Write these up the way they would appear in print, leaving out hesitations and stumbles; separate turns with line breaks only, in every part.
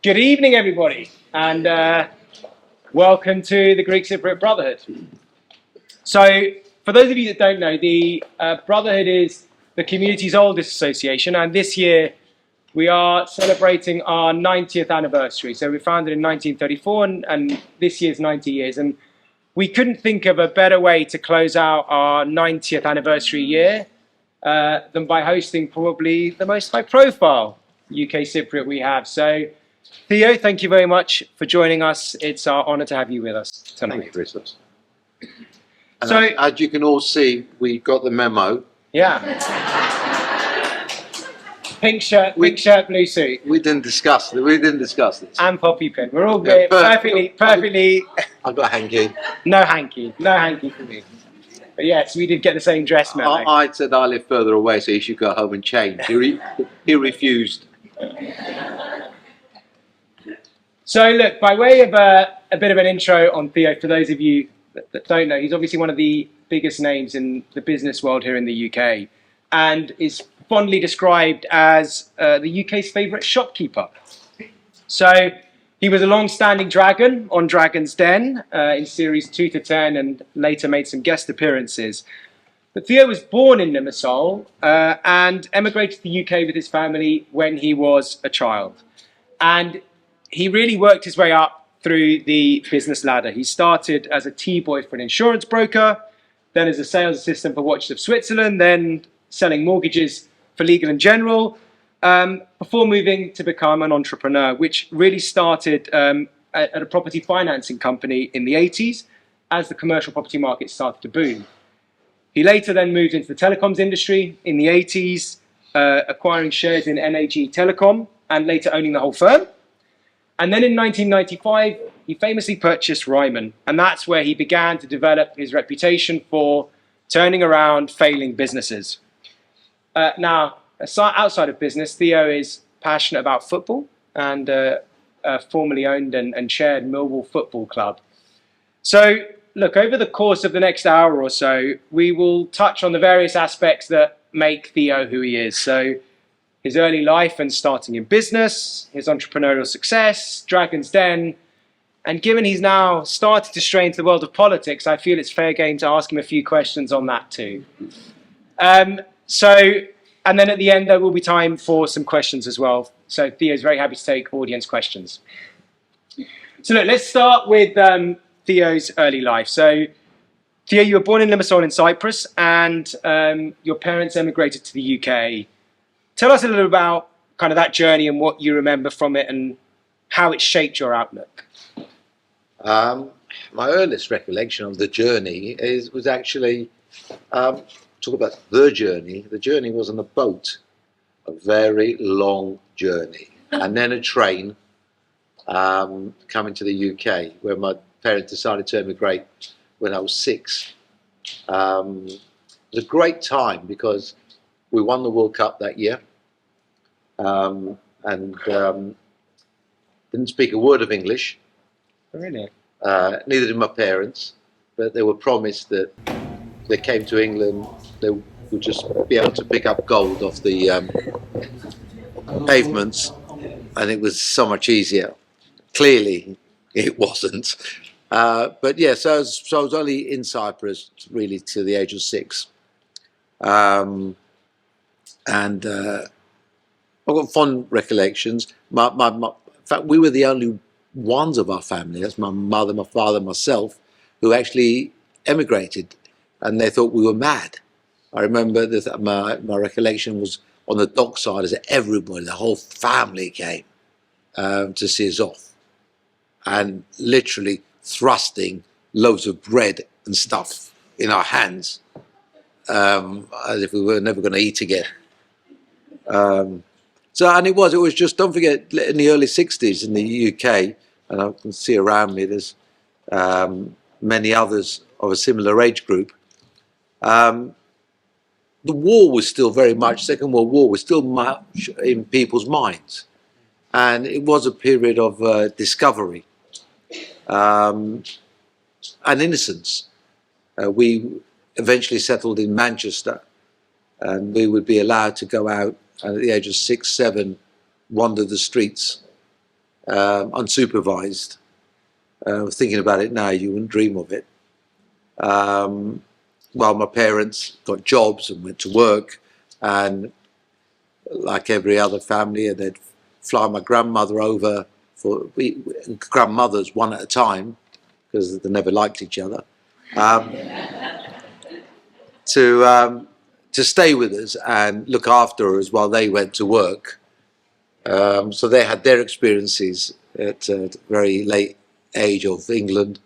Good evening, everybody, and welcome to the Greek Cypriot Brotherhood. So, for those of you that don't know, the Brotherhood is the community's oldest association, and this year we are celebrating our 90th anniversary. So, we were founded in 1934, and this year's 90 years. And we couldn't think of a better way to close out our 90th anniversary year than by hosting probably the most high-profile UK Cypriot we have. So, Theo, thank you very much for joining us. It's our honour to have you with us tonight.
Thank you, Christos.
So,
as you can all see, we got the memo.
Yeah. Pink shirt, blue suit.
We didn't discuss this.
And poppy pin. We're all perfectly.
I've got a hanky.
No hanky for me. But yes, we did get the same dress memo.
I said I live further away, so he should go home and change. He refused.
So look, by way of a bit of an intro on Theo, for those of you that don't know, he's obviously one of the biggest names in the business world here in the UK, and is fondly described as the UK's favourite shopkeeper. So he was a long-standing dragon on Dragon's Den in series 2 to 10, and later made some guest appearances. But Theo was born in Limassol and emigrated to the UK with his family when he was a child. And he really worked his way up through the business ladder. He started as a tea boy for an insurance broker, then as a sales assistant for Watches of Switzerland, then selling mortgages for Legal & General, before moving to become an entrepreneur, which really started at a property financing company in the 80s as the commercial property market started to boom. He later then moved into the telecoms industry in the 80s, acquiring shares in NAG Telecom and later owning the whole firm. And then in 1995, he famously purchased Ryman, and that's where he began to develop his reputation for turning around failing businesses. Now, outside of business, Theo is passionate about football and formerly owned and chaired Millwall Football Club. So, look, over the course of the next hour or so, we will touch on the various aspects that make Theo who he is. So, his early life and starting in business, his entrepreneurial success, Dragon's Den, and given he's now started to stray into the world of politics, I feel it's fair game to ask him a few questions on that too. And then at the end there will be time for some questions as well. So Theo's very happy to take audience questions. So look, let's start with Theo's early life. So Theo, you were born in Limassol in Cyprus, and your parents emigrated to the UK. Tell us a little about kind of that journey and what you remember from it and how it shaped your outlook.
My earliest recollection of the journey was actually, talk about the journey. The journey was on a boat, a very long journey, and then a train coming to the UK, where my parents decided to emigrate when I was 6. It was a great time because we won the World Cup that year. Didn't speak a word of English.
Really?
Neither did my parents, but they were promised that if they came to England, they would just be able to pick up gold off the pavements, and it was so much easier. Clearly, it wasn't. But yeah, so I was only in Cyprus really to the age of 6. I've got fond recollections. In fact, we were the only ones of our family, that's my mother, my father, myself, who actually emigrated, and they thought we were mad. I remember that my recollection was on the dockside as everybody, the whole family came to see us off, and literally thrusting loads of bread and stuff in our hands as if we were never going to eat again. And it was just, don't forget, in the early 60s in the UK, and I can see around me there's many others of a similar age group, the war was still very much, Second World War was still much in people's minds. And it was a period of discovery and innocence. We eventually settled in Manchester, and we would be allowed to go out and at the age of 6, 7, wander the streets unsupervised. Thinking about it now, you wouldn't dream of it. Well, my parents got jobs and went to work, and like every other family, they'd fly my grandmother over grandmothers one at a time, because they never liked each other, to stay with us and look after us while they went to work. So they had their experiences at a very late age of England.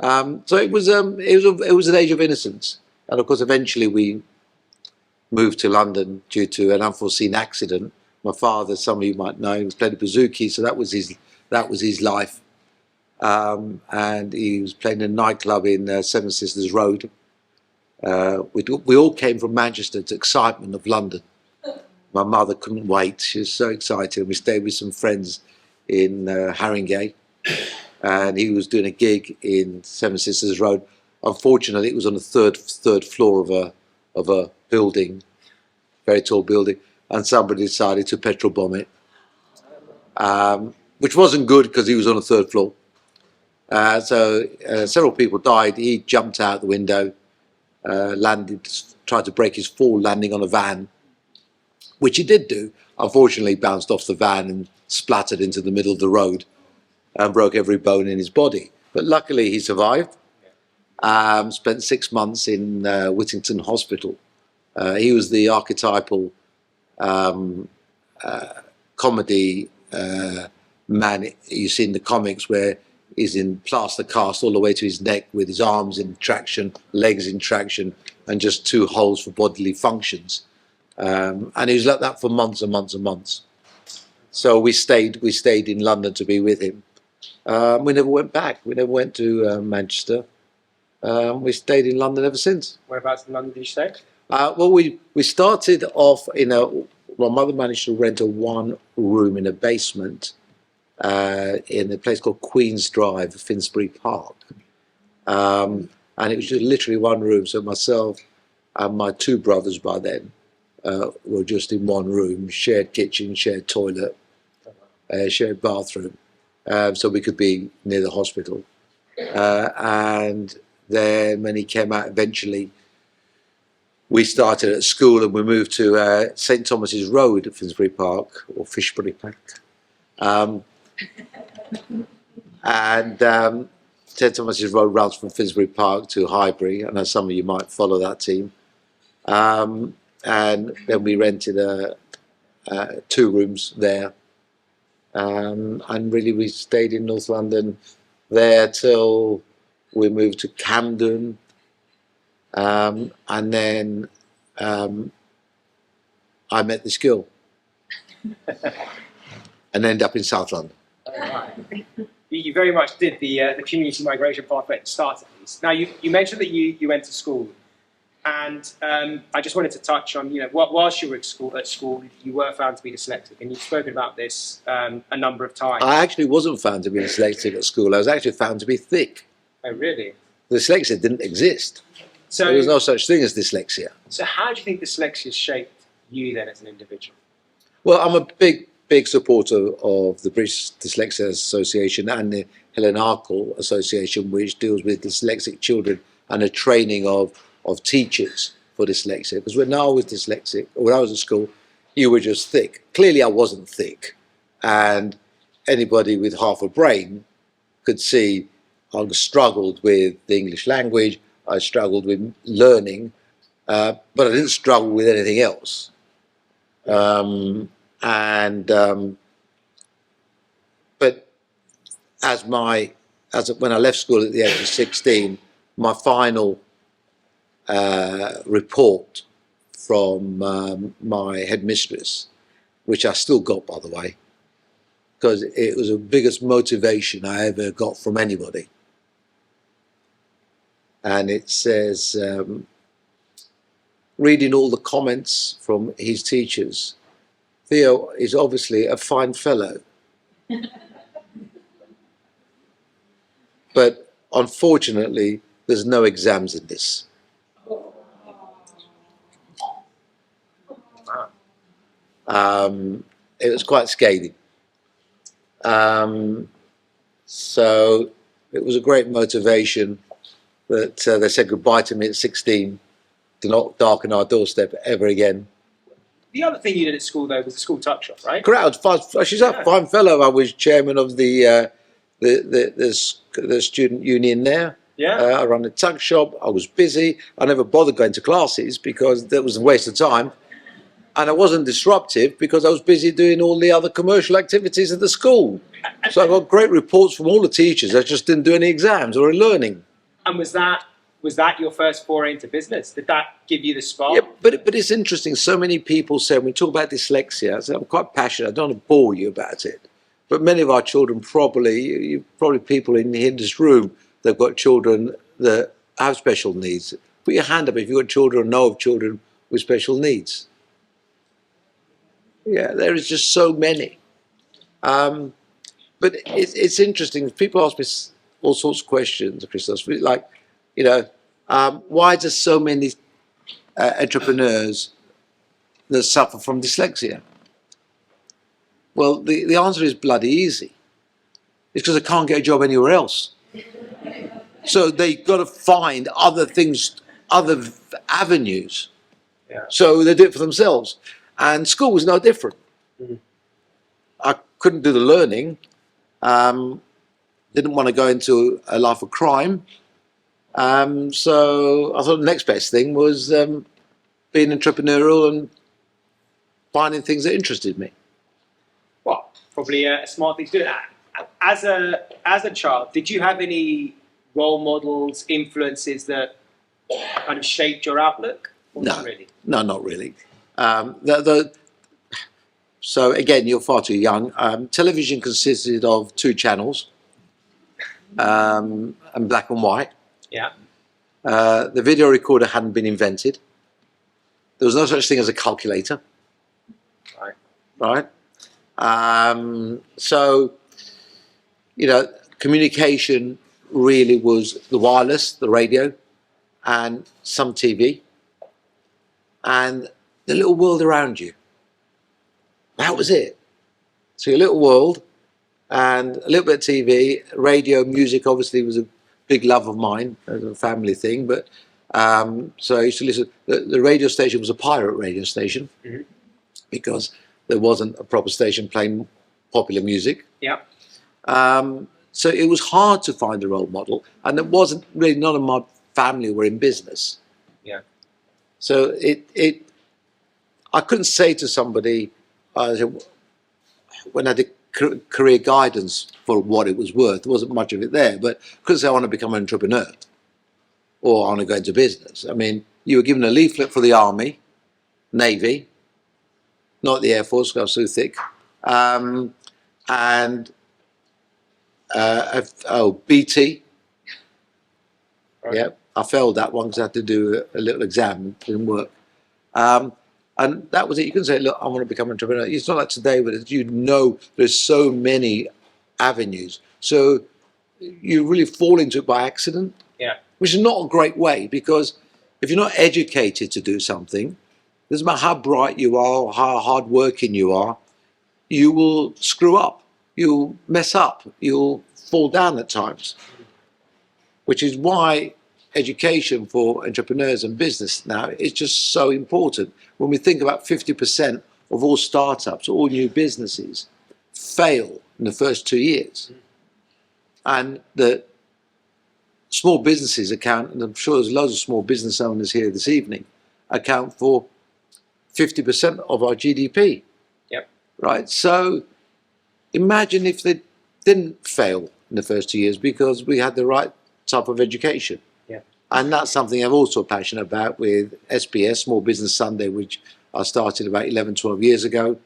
So it was an age of innocence, and of course eventually we moved to London due to an unforeseen accident. My father, some of you might know, he was playing the bouzouki, so that was his life. And he was playing in a nightclub in Seven Sisters Road. We all came from Manchester to excitement of London. My mother couldn't wait; she was so excited. We stayed with some friends in Haringey, and he was doing a gig in Seven Sisters Road. Unfortunately, it was on the third floor of a building, very tall building, and somebody decided to petrol bomb it, which wasn't good because he was on the third floor. So several people died. He jumped out the window, landed, tried to break his fall, landing on a van, which he did do. Unfortunately, bounced off the van and splattered into the middle of the road and broke every bone in his body. But luckily, he survived. Spent 6 months in Whittington Hospital. He was the archetypal comedy man you see in the comics, where he's in plaster cast all the way to his neck with his arms in traction, legs in traction, and just 2 holes for bodily functions. And he was like that for months and months and months. So we stayed in London to be with him. We never went back. We never went to Manchester. We stayed in London ever since.
Whereabouts in London did you stay?
Well, we started off my mother managed to rent a 1-room in a basement in a place called Queen's Drive, Finsbury Park. And it was just literally 1 room. So myself and my 2 brothers by then were just in 1 room, shared kitchen, shared toilet, shared bathroom. So we could be near the hospital. And then when he came out eventually, we started at school and we moved to St Thomas's Road at Finsbury Park, or Fishbury Park. St Thomas's Road runs from Finsbury Park to Highbury. I know some of you might follow that team. And then we rented 2 rooms there. And really we stayed in North London there till we moved to Camden. And then I met this girl and ended up in South London.
Right. You very much did the community migration pathway at the start, at least. Now, you mentioned that you went to school, and I just wanted to touch on, whilst you were at school, you were found to be dyslexic, and you've spoken about this a number of times.
I actually wasn't found to be dyslexic at school. I was actually found to be thick.
Oh, really?
Dyslexia didn't exist. So there was no such thing as dyslexia.
So how do you think dyslexia shaped you then as an individual?
Well, I'm a big supporter of the British Dyslexia Association and the Helen Arkell Association, which deals with dyslexic children and the training of teachers for dyslexia. Because when I was dyslexic, or when I was at school, you were just thick. Clearly I wasn't thick. And anybody with half a brain could see I struggled with the English language, I struggled with learning, but I didn't struggle with anything else. But when I left school at the age of 16, my final report from my headmistress, which I still got, by the way, because it was the biggest motivation I ever got from anybody. And it says, reading all the comments from his teachers, Theo is obviously a fine fellow. But unfortunately, there's no exams in this. It was quite scathing. So it was a great motivation that they said goodbye to me at 16 to not darken our doorstep ever again.
The other thing you did at school, though, was the school tuck shop, right?
Correct. She's a fine fellow. I was chairman of the student union there.
Yeah.
I ran a tuck shop. I was busy. I never bothered going to classes because that was a waste of time. And I wasn't disruptive because I was busy doing all the other commercial activities at the school. So I got great reports from all the teachers. I just didn't do any exams or learning.
And was that your first foray into business? Did that give you the spark?
Yeah, but it's interesting. So many people say, when we talk about dyslexia, I say, I'm quite passionate. I don't want to bore you about it. But many of our children probably people in this room, they've got children that have special needs. Put your hand up if you've got children or know of children with special needs. Yeah, there is just so many. But it's interesting. People ask me all sorts of questions, Christos. Like, why do so many entrepreneurs that suffer from dyslexia? Well, the answer is bloody easy. It's because they can't get a job anywhere else. So they've got to find other things, other avenues.
Yeah.
So they do it for themselves. And school was no different. Mm-hmm. I couldn't do the learning. Didn't want to go into a life of crime. So I thought the next best thing was being entrepreneurial and finding things that interested me.
Well, probably a smart thing to do. As a child, did you have any role models, influences that kind of shaped your outlook? Or
No,
not really?
No, not really. So again, you're far too young. Television consisted of 2 channels, and black and white.
Yeah.
The video recorder hadn't been invented. There was no such thing as a calculator. Right. So, communication really was the wireless, the radio, and some TV, and the little world around you. That was it. So your little world, and a little bit of TV, radio, music obviously was a big love of mine as a family thing, but so I used to listen. The radio station was a pirate radio station, mm-hmm. because there wasn't a proper station playing popular music.
Yeah.
So it was hard to find a role model, and it wasn't really, none of my family were in business.
Yeah.
So I couldn't say to somebody, when I did career guidance for what it was worth, there wasn't much of it there, but I couldn't say I want to become an entrepreneur or I want to go into business. I mean, you were given a leaflet for the Army, Navy, not the Air Force, because I was so thick, BT. Right. Yeah, I failed that one because I had to do a little exam, it didn't work. And that was it. You couldn't say, look, I want to become an entrepreneur. It's not like today, but there's so many avenues. So you really fall into it by accident,
yeah.
Which is not a great way, because if you're not educated to do something, doesn't matter how bright you are, how hard-working you are, you will screw up. You'll mess up. You'll fall down at times, which is why education for entrepreneurs and business now is just so important. When we think about 50% of all startups, all new businesses, fail in the first 2 years. And the small businesses account, and I'm sure there's loads of small business owners here this evening, account for 50% of our GDP.
Yep.
Right? So imagine if they didn't fail in the first 2 years because we had the right type of education.
Yeah.
And that's something I'm also passionate about with SBS, Small Business Sunday, which I started about 11, 12 years ago,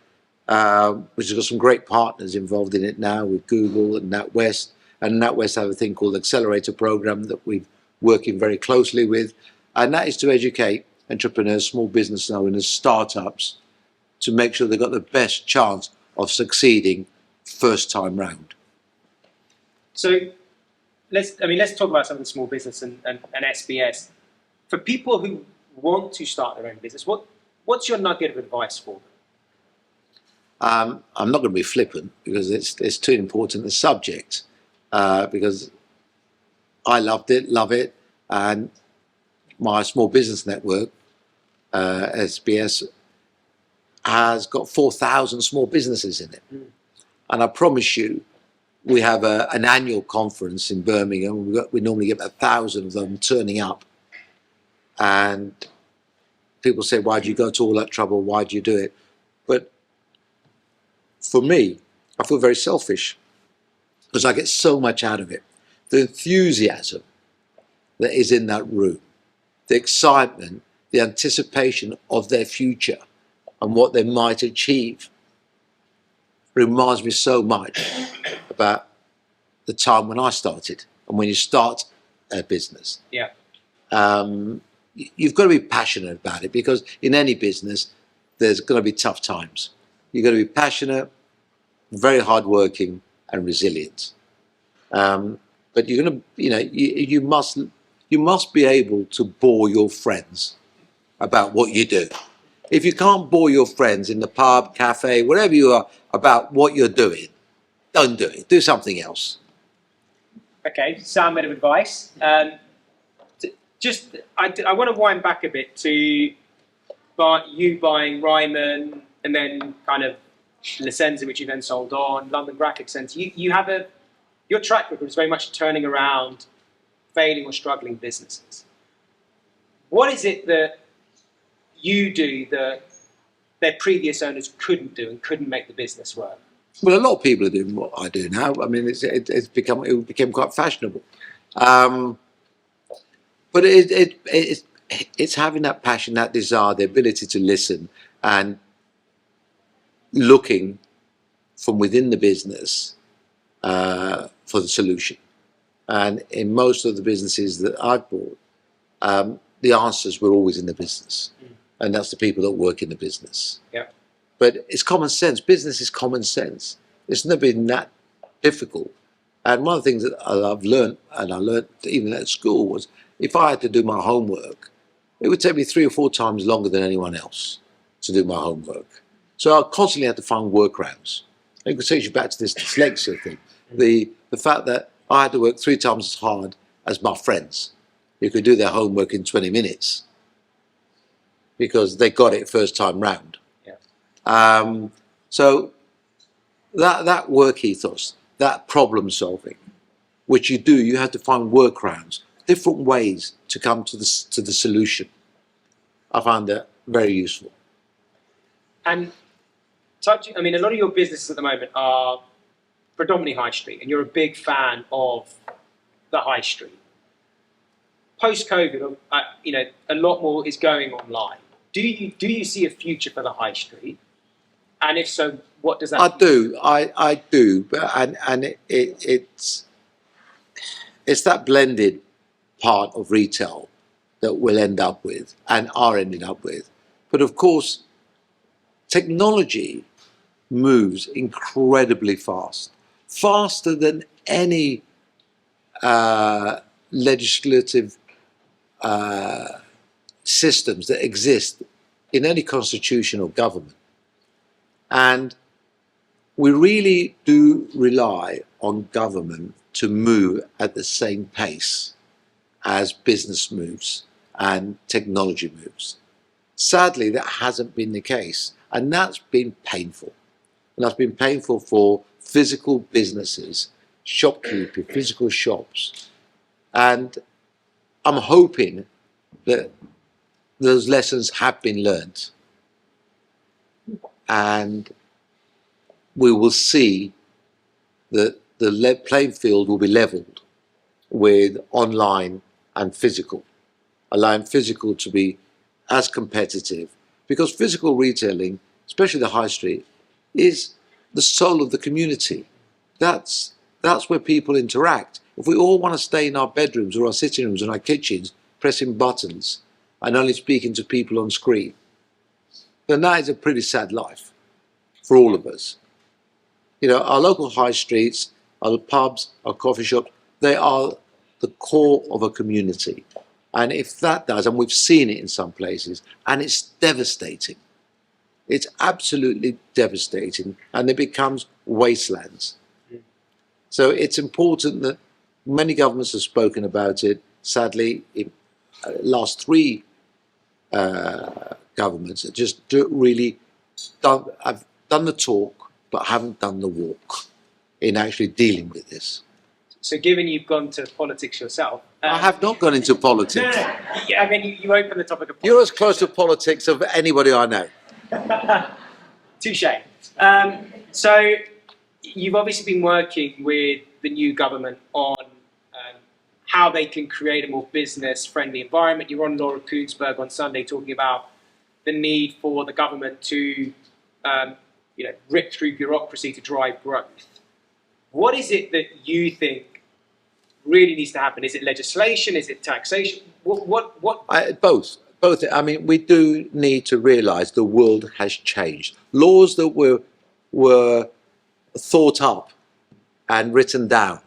which has got some great partners involved in it now with Google and NatWest. And NatWest have a thing called the Accelerator Program that we're working very closely with. And that is to educate entrepreneurs, small business owners, startups, to make sure they've got the best chance of succeeding first time round.
So let's talk about some of the small business and SBS. For people who want to start their own business, what's your nugget of advice for
I'm not going to be flippant because it's too important a subject, because I loved it, love it, and my small business network, SBS, has got 4,000 small businesses in it. And I promise you, we have an annual conference in Birmingham. We normally get 1,000 of them turning up. And people say, why do you go to all that trouble? Why do you do it? But for me, I feel very selfish because I get so much out of it. The enthusiasm that is in that room, the excitement, the anticipation of their future and what they might achieve reminds me so much about the time when I started. And when you start a business,
Yeah.
You've got to be passionate about it, because in any business, there's going to be tough times. You've got to be passionate, very hardworking, and resilient. But you're going to, you must be able to bore your friends about what you do. If you can't bore your friends in the pub, cafe, wherever you are, about what you're doing, don't do it. Do something else.
Okay, sound bit of advice. I want to wind back a bit to you buying Ryman and then kind of Licenza, which you then sold on, London Graphic Centre. You have your track record is very much turning around failing or struggling businesses. What is it that you do that their previous owners couldn't do and couldn't make the business work?
Well, a lot of people are doing what I do now. I mean, it became quite fashionable. But it's having that passion, that desire, the ability to listen, and looking from within the business for the solution. And in most of the businesses that I've bought, the answers were always in the business. And that's the people that work in the business.
Yeah.
But it's common sense. Business is common sense. It's never been that difficult. And one of the things that I've learned, and I learned even at school, was if I had to do my homework, it would take me 3 or 4 times longer than anyone else to do my homework. So I constantly had to find workarounds. It takes you back to this dyslexia thing. The fact that I had to work 3 times as hard as my friends who could do their homework in 20 minutes because they got it first time round.
Yeah.
So that work ethos, that problem solving, which you have to find workarounds, different ways to come to the solution. I found that very useful.
And a lot of your businesses at the moment are predominantly high street, and you're a big fan of the high street. Post-COVID, a lot more is going online. Do you see a future for the high street? And if so, what does that mean?
I do, but it's that blended part of retail that we'll end up with and are ending up with. But of course, technology moves incredibly fast, faster than any legislative systems that exist in any constitution or government. And we really do rely on government to move at the same pace as business moves and technology moves. Sadly, that hasn't been the case, and that's been painful. And that's been painful for physical businesses, shopkeeping, physical shops. And I'm hoping that those lessons have been learnt, and we will see that the playing field will be levelled with online and physical, allowing physical to be as competitive, because physical retailing, especially the high street, is the soul of the community. That's where people interact. If we all want to stay in our bedrooms or our sitting rooms and our kitchens, pressing buttons and only speaking to people on screen, then that is a pretty sad life for all of us. Our local high streets, our pubs, our coffee shops, they are the core of a community. And if that does, and we've seen it in some places, and it's devastating. it's absolutely devastating, and it becomes wastelands. So it's important that many governments have spoken about it. Sadly, in last three governments just have done the talk, but haven't done the walk in actually dealing with this.
So given you've gone to politics yourself...
I have not gone into politics.
No. Yeah, I mean, you opened the topic of politics.
You're as close to politics of anybody I know.
Touche. So you've obviously been working with the new government on how they can create a more business-friendly environment. You were on Laura Koonsberg on Sunday talking about the need for the government to rip through bureaucracy to drive growth. What is it that you think really needs to happen? Is it legislation? Is it taxation? What?
Both. I mean, we do need to realise the world has changed. Laws that were thought up and written down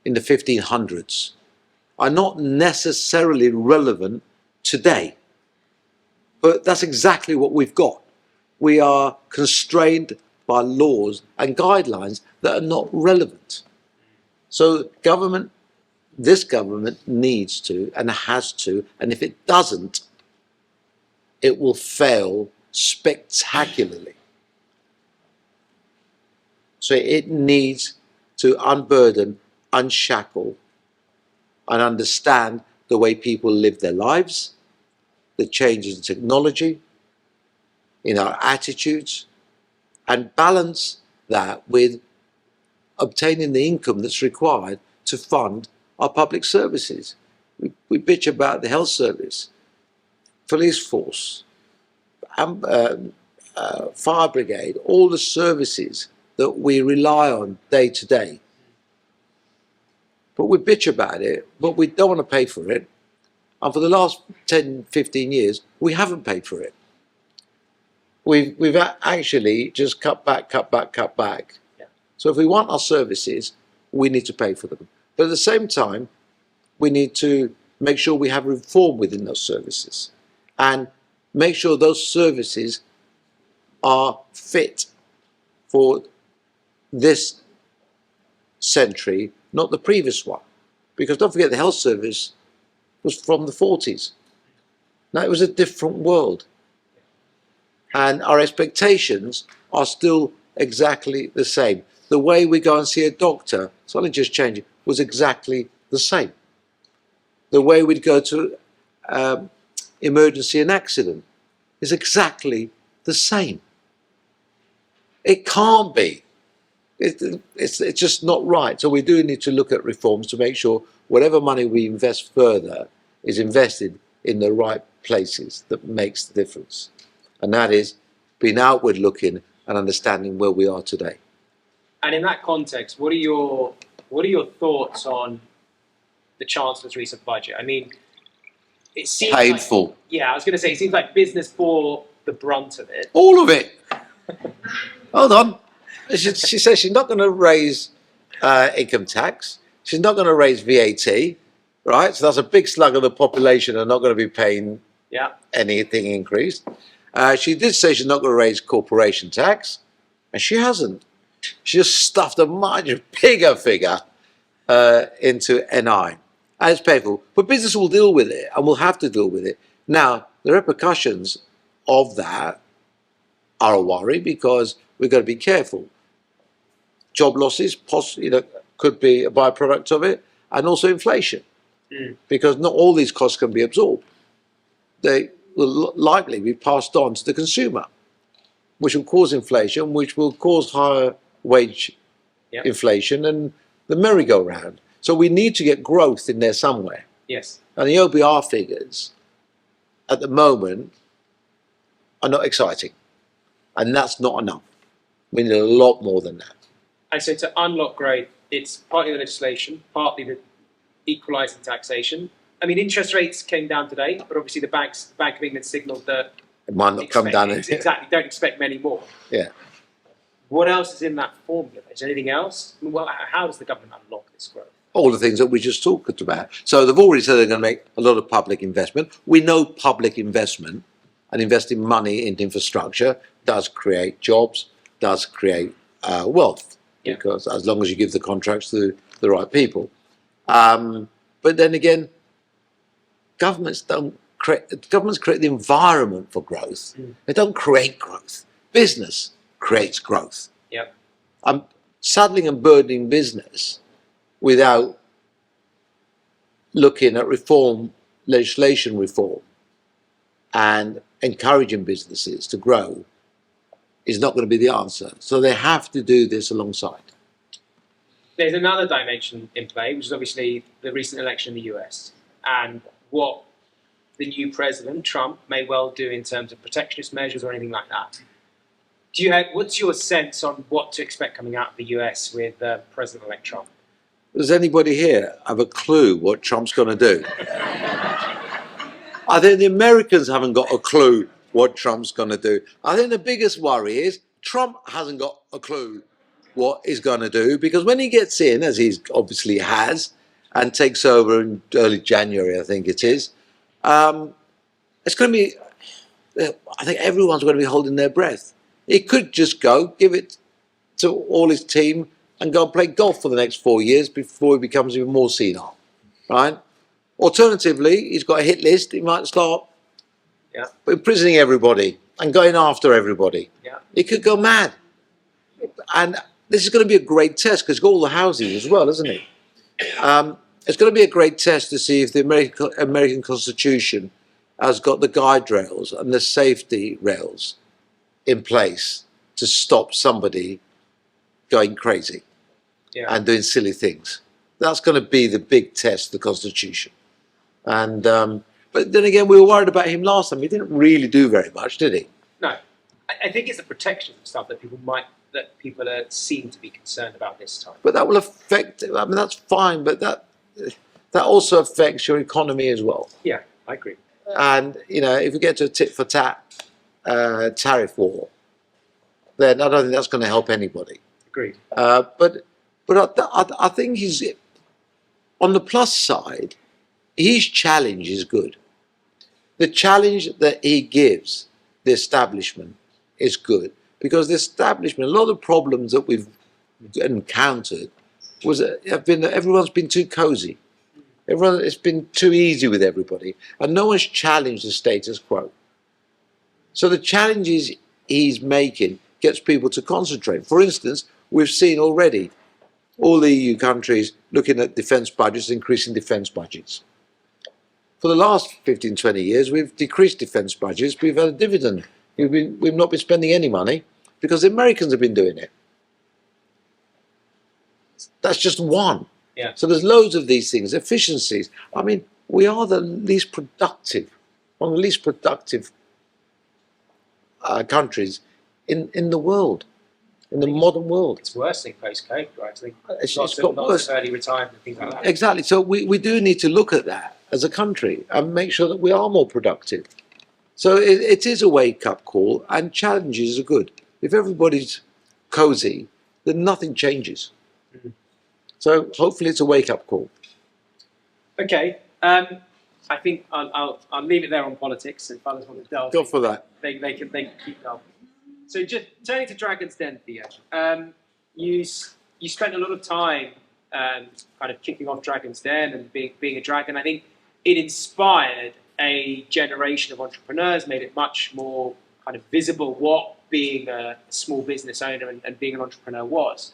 in the 1500s are not necessarily relevant today. But that's exactly what we've got. We are constrained by laws and guidelines that are not relevant. So this government needs to and has to, and if it doesn't, it will fail spectacularly. So it needs to unburden, unshackle, and understand the way people live their lives, the changes in technology, in our attitudes, and balance that with obtaining the income that's required to fund our public services. We bitch about the health service, police force, fire brigade, all the services that we rely on day to day. But we bitch about it, but we don't want to pay for it. And for the last 10, 15 years, we haven't paid for it. We've actually just cut back. Yeah. So if we want our services, we need to pay for them. But at the same time, we need to make sure we have reform within those services and make sure those services are fit for this century, not the previous one. Because don't forget, the health service was from the 40s. Now it was a different world. And our expectations are still exactly the same. The way we go and see a doctor, something just changing, was exactly the same. The way we'd go to emergency and accident is exactly the same. It can't be. It's just not right. So we do need to look at reforms to make sure whatever money we invest further is invested in the right places that makes the difference. And that is being outward looking and understanding where we are today.
And in that context, what are your thoughts on the Chancellor's recent budget? I mean, it seems
painful.
I was going to say, it seems like business bore the brunt of it.
All of it. Hold on. She says she's not going to raise income tax. She's not going to raise VAT, right? So that's a big slug of the population are not going to be paying anything increased. She did say she's not going to raise corporation tax, and she hasn't. She just stuffed a much bigger figure into NI. And it's painful. But business will deal with it, and will have to deal with it. Now, the repercussions of that are a worry because we've got to be careful. Job losses could be a byproduct of it, and also inflation, because not all these costs can be absorbed. They will likely be passed on to the consumer, which will cause inflation, which will cause higher wage inflation and the merry-go-round. So we need to get growth in there somewhere.
Yes.
And the OBR figures at the moment are not exciting. And that's not enough. We need a lot more than that.
And so to unlock growth, it's partly the legislation, partly the equalising taxation. I mean, interest rates came down today, but obviously the Bank of England signalled that
it might not come down.
Exactly, don't expect many more.
Yeah.
What else is in that formula? Is there anything else? Well, how does the government unlock this growth?
All the things that we just talked about. So they've already said they're going to make a lot of public investment. We know public investment and investing money into infrastructure does create jobs, does create wealth, because as long as you give the contracts to the right people. But then again, governments create the environment for growth. They don't create growth. Business creates growth.
Yep.
I'm saddling and burdening business without looking at legislation reform, and encouraging businesses to grow is not going to be the answer. So they have to do this alongside.
There's another dimension in play, which is obviously the recent election in the US and what the new president, Trump, may well do in terms of protectionist measures or anything like that. What's your sense on what to expect coming out of the US with President-elect Trump?
Does anybody here have a clue what Trump's going to do? I think the Americans haven't got a clue what Trump's going to do. I think the biggest worry is Trump hasn't got a clue what he's going to do, because when he gets in, as he obviously has, and takes over in early January, I think it is, it's going to be, I think everyone's going to be holding their breath. He could just go, give it to all his team and go play golf for the next 4 years before he becomes even more senile, right? Alternatively, he's got a hit list. He might start imprisoning everybody and going after everybody.
Yeah.
He could go mad. And this is going to be a great test, because he's got all the housing as well, isn't he? It's going to be a great test to see if the American Constitution has got the guide rails and the safety rails in place to stop somebody going crazy and doing silly things. That's going to be the big test of the Constitution. And but then again, we were worried about him last time. He didn't really do very much, did he?
No, I think it's the protectionism stuff that people seem to be concerned about this time.
But that will affect. I mean, that's fine, but that also affects your economy as well.
Yeah, I agree.
And if we get to a tit for tat tariff war, then I don't think that's going to help anybody.
Agreed.
But I think he's, on the plus side, his challenge is good. The challenge that he gives the establishment is good, because the establishment, a lot of the problems that we've encountered have been that everyone's been too cozy. It's been too easy with everybody, and no one's challenged the status quo. So the challenges he's making gets people to concentrate. For instance, we've seen already all the EU countries looking at defence budgets, increasing defence budgets. For the last 15, 20 years, we've decreased defence budgets. We've had a dividend. We've not been spending any money because the Americans have been doing it. That's just one.
Yeah.
So there's loads of these things, efficiencies. I mean, we are the least productive, one of the least productive countries in the world, in the modern world.
It's worse than post-COVID, right? I think
It's
lots
got worse.
of early retirement and things like that.
Exactly. So we do need to look at that as a country and make sure that we are more productive. So it is a wake-up call, and challenges are good. If everybody's cozy, then nothing changes.
Mm-hmm.
So hopefully it's a wake-up call.
Okay. I think I'll leave it there on politics. If others want to delve,
Go for that.
They can keep going. So just turning to Dragon's Den, Theo, you spent a lot of time kind of kicking off Dragon's Den and being a dragon. I think it inspired a generation of entrepreneurs, made it much more kind of visible what being a small business owner and being an entrepreneur was.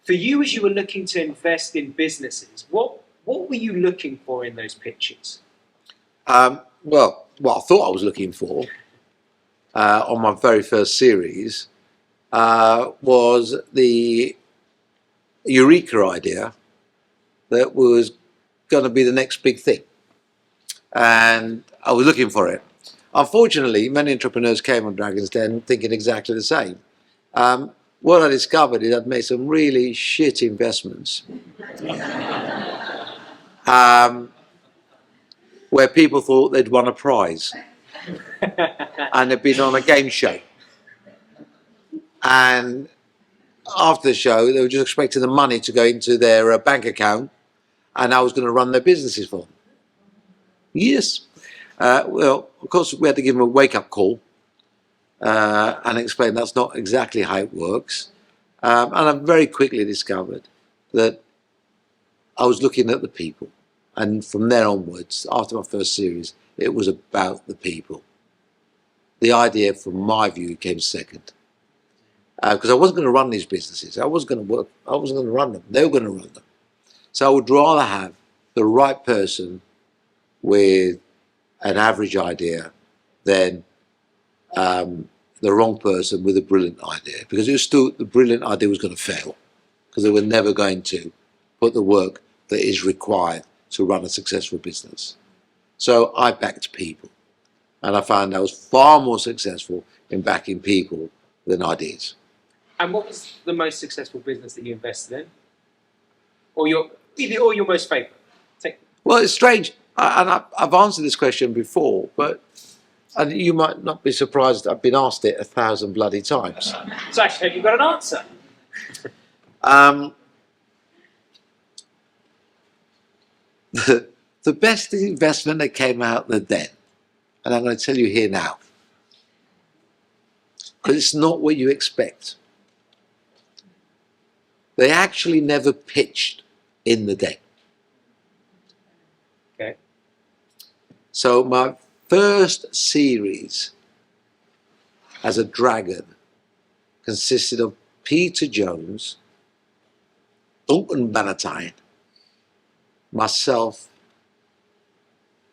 For you, as you were looking to invest in businesses, what were you looking for in those pitches?
Well, what I thought I was looking for on my very first series was the Eureka idea that was going to be the next big thing. And I was looking for it. Unfortunately, many entrepreneurs came on Dragon's Den thinking exactly the same. What I discovered is I'd made some really shit investments where people thought they'd won a prize and they'd been on a game show. And after the show, they were just expecting the money to go into their bank account, and I was going to run their businesses for them. Yes. Well, of course, we had to give him a wake-up call and explain that's not exactly how it works. And I very quickly discovered that I was looking at the people. And from there onwards, after my first series, it was about the people. The idea, from my view, came second. Because I wasn't going to run these businesses. I wasn't going to work. I wasn't going to run them. They were going to run them. So I would rather have the right person with an average idea than the wrong person with a brilliant idea. Because it was still, the brilliant idea was going to fail. Because they were never going to put the work that is required to run a successful business. So I backed people. And I found I was far more successful in backing people than ideas.
And what was the most successful business that you invested in? Or your most favourite?
Well, it's strange, and I've answered this question before, but you might not be surprised I've been asked it 1,000 bloody times.
So actually, have you got an answer?
The best investment that came out the den, and I'm going to tell you here now, because it's not what you expect. They actually never pitched in the den.
Okay.
So my first series as a dragon consisted of Peter Jones, Duncan Bannatyne, myself,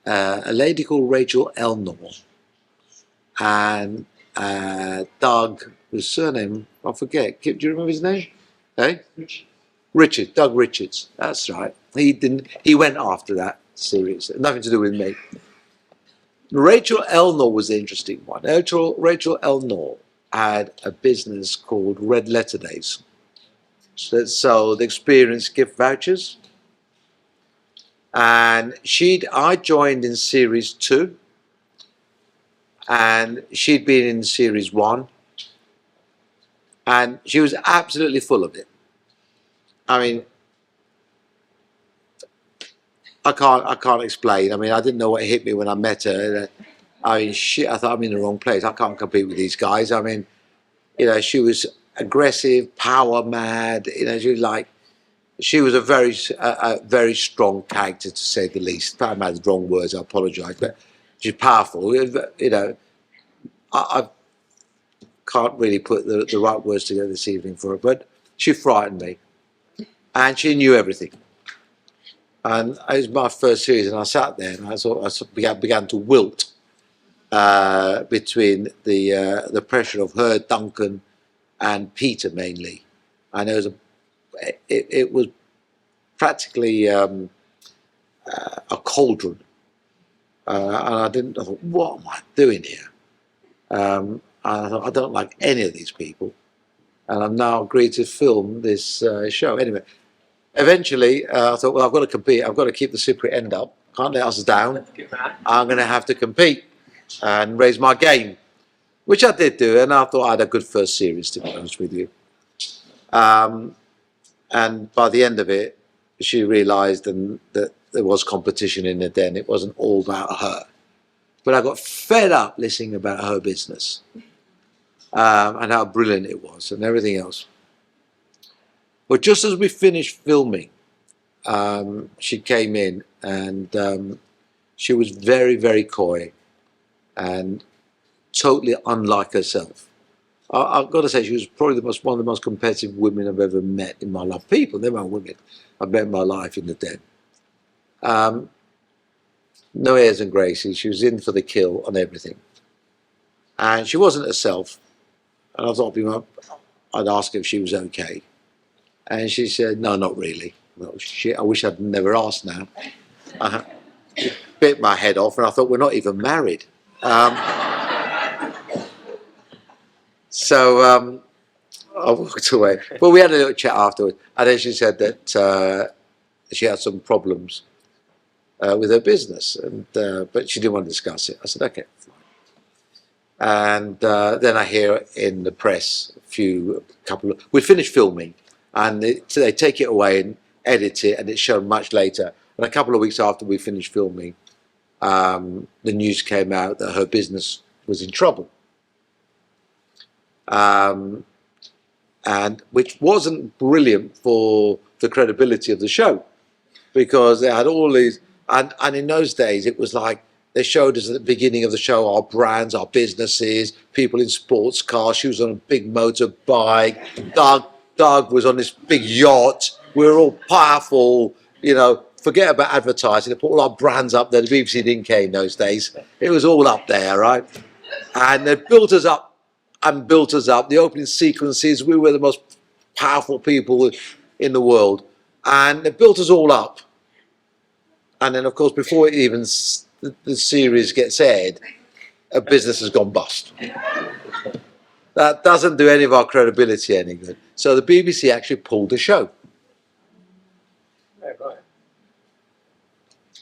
a lady called Rachel Elnor, and Doug, whose surname I forget. Do you remember his name? Hey? Richard, Doug Richards. That's right. He went after that series. Nothing to do with me. Rachel Elnor was the interesting one. Rachel Elnor had a business called Red Letter Days that sold experience gift vouchers. And I joined in series 2, and she'd been in series 1, and she was absolutely full of it. I mean, I can't explain. I mean, I didn't know what hit me when I met her. I mean, shit, I thought I'm in the wrong place. I can't compete with these guys. I mean, you know, she was aggressive, power mad. You know, she was a very strong character, to say the least. Power mad is the wrong words. I apologise, but she's powerful. You know, I can't really put the right words together this evening for her, but she frightened me, and she knew everything. And it was my first series, and I sat there and I began to wilt between the pressure of her, Duncan, and Peter mainly. And it was practically a cauldron, and I thought, what am I doing here? And I thought, I don't like any of these people, and I'm now agreed to film this show. Anyway, eventually I thought, well, I've got to compete. I've got to keep the Cypriot end up. Can't let us down. I'm going to have to compete and raise my game, which I did do, and I thought I had a good first series, to be honest with you. And by the end of it, she realised that there was competition in the den. It wasn't all about her. But I got fed up listening about her business and how brilliant it was and everything else. But just as we finished filming, she came in, and she was very, very coy and totally unlike herself. I've got to say, she was probably one of the most competitive women I've ever met in my life. People, they're my women I've met in my life in the den. No airs and graces. She was in for the kill on everything. And she wasn't herself. And I thought I'd ask her if she was okay. And she said, no, not really. Well, shit, I wish I'd never asked now. Bit my head off, and I thought, we're not even married. So I walked away. But we had a little chat afterwards. And then she said that she had some problems with her business, but she didn't want to discuss it. I said, okay, fine. And then I hear in the press we finished filming, and they take it away and edit it, and it's shown much later. And a couple of weeks after we finished filming, the news came out that her business was in trouble. And which wasn't brilliant for the credibility of the show, because they had all these, and in those days it was like they showed us at the beginning of the show our brands, our businesses, people in sports cars. She was on a big motorbike. Doug was on this big yacht. We were all powerful, you know. Forget about advertising. They put all our brands up there. The BBC didn't care in those days. It was all up there, right? And they built us up and built us up. The opening sequences, we were the most powerful people in the world. And they built us all up. And then, of course, before it even the series gets aired, a business has gone bust. That doesn't do any of our credibility any good. So the BBC actually pulled the show.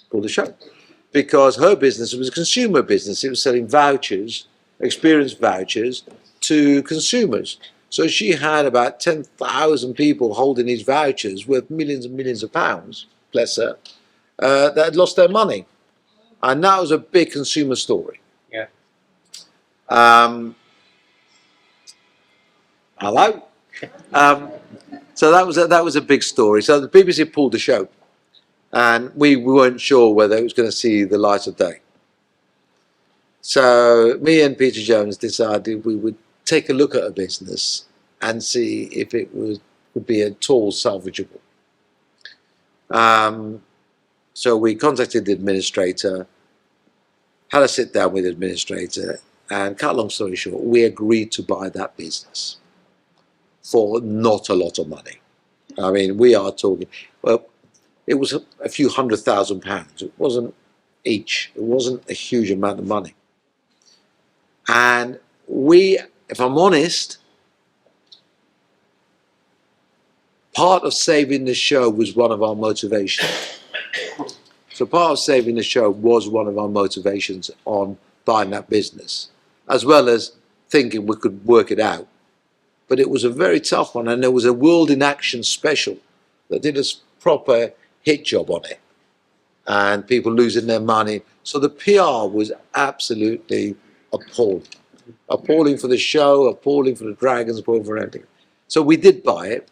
Pulled the show. Because her business was a consumer business. It was selling vouchers, experience vouchers, to consumers. So she had about 10,000 people holding these vouchers worth millions and millions of pounds, bless her, that had lost their money. And that was a big consumer story.
Yeah.
Hello? So that was a big story. So the BBC pulled the show. And we weren't sure whether it was going to see the light of day. So me and Peter Jones decided we would take a look at a business and see if it would be at all salvageable. So we contacted the administrator, had a sit down with the administrator, and cut a long story short, we agreed to buy that business for not a lot of money. I mean, we are talking, well, it was a few £100,000. It wasn't each. It wasn't a huge amount of money. And we, if I'm honest, part of saving the show was one of our motivations. So part of saving the show was one of our motivations on buying that business, as well as thinking we could work it out. But it was a very tough one, and there was a World in Action special that did a proper hit job on it, and people losing their money. So the PR was absolutely appalling. Appalling for the show, appalling for the Dragons, appalling for everything. So we did buy it,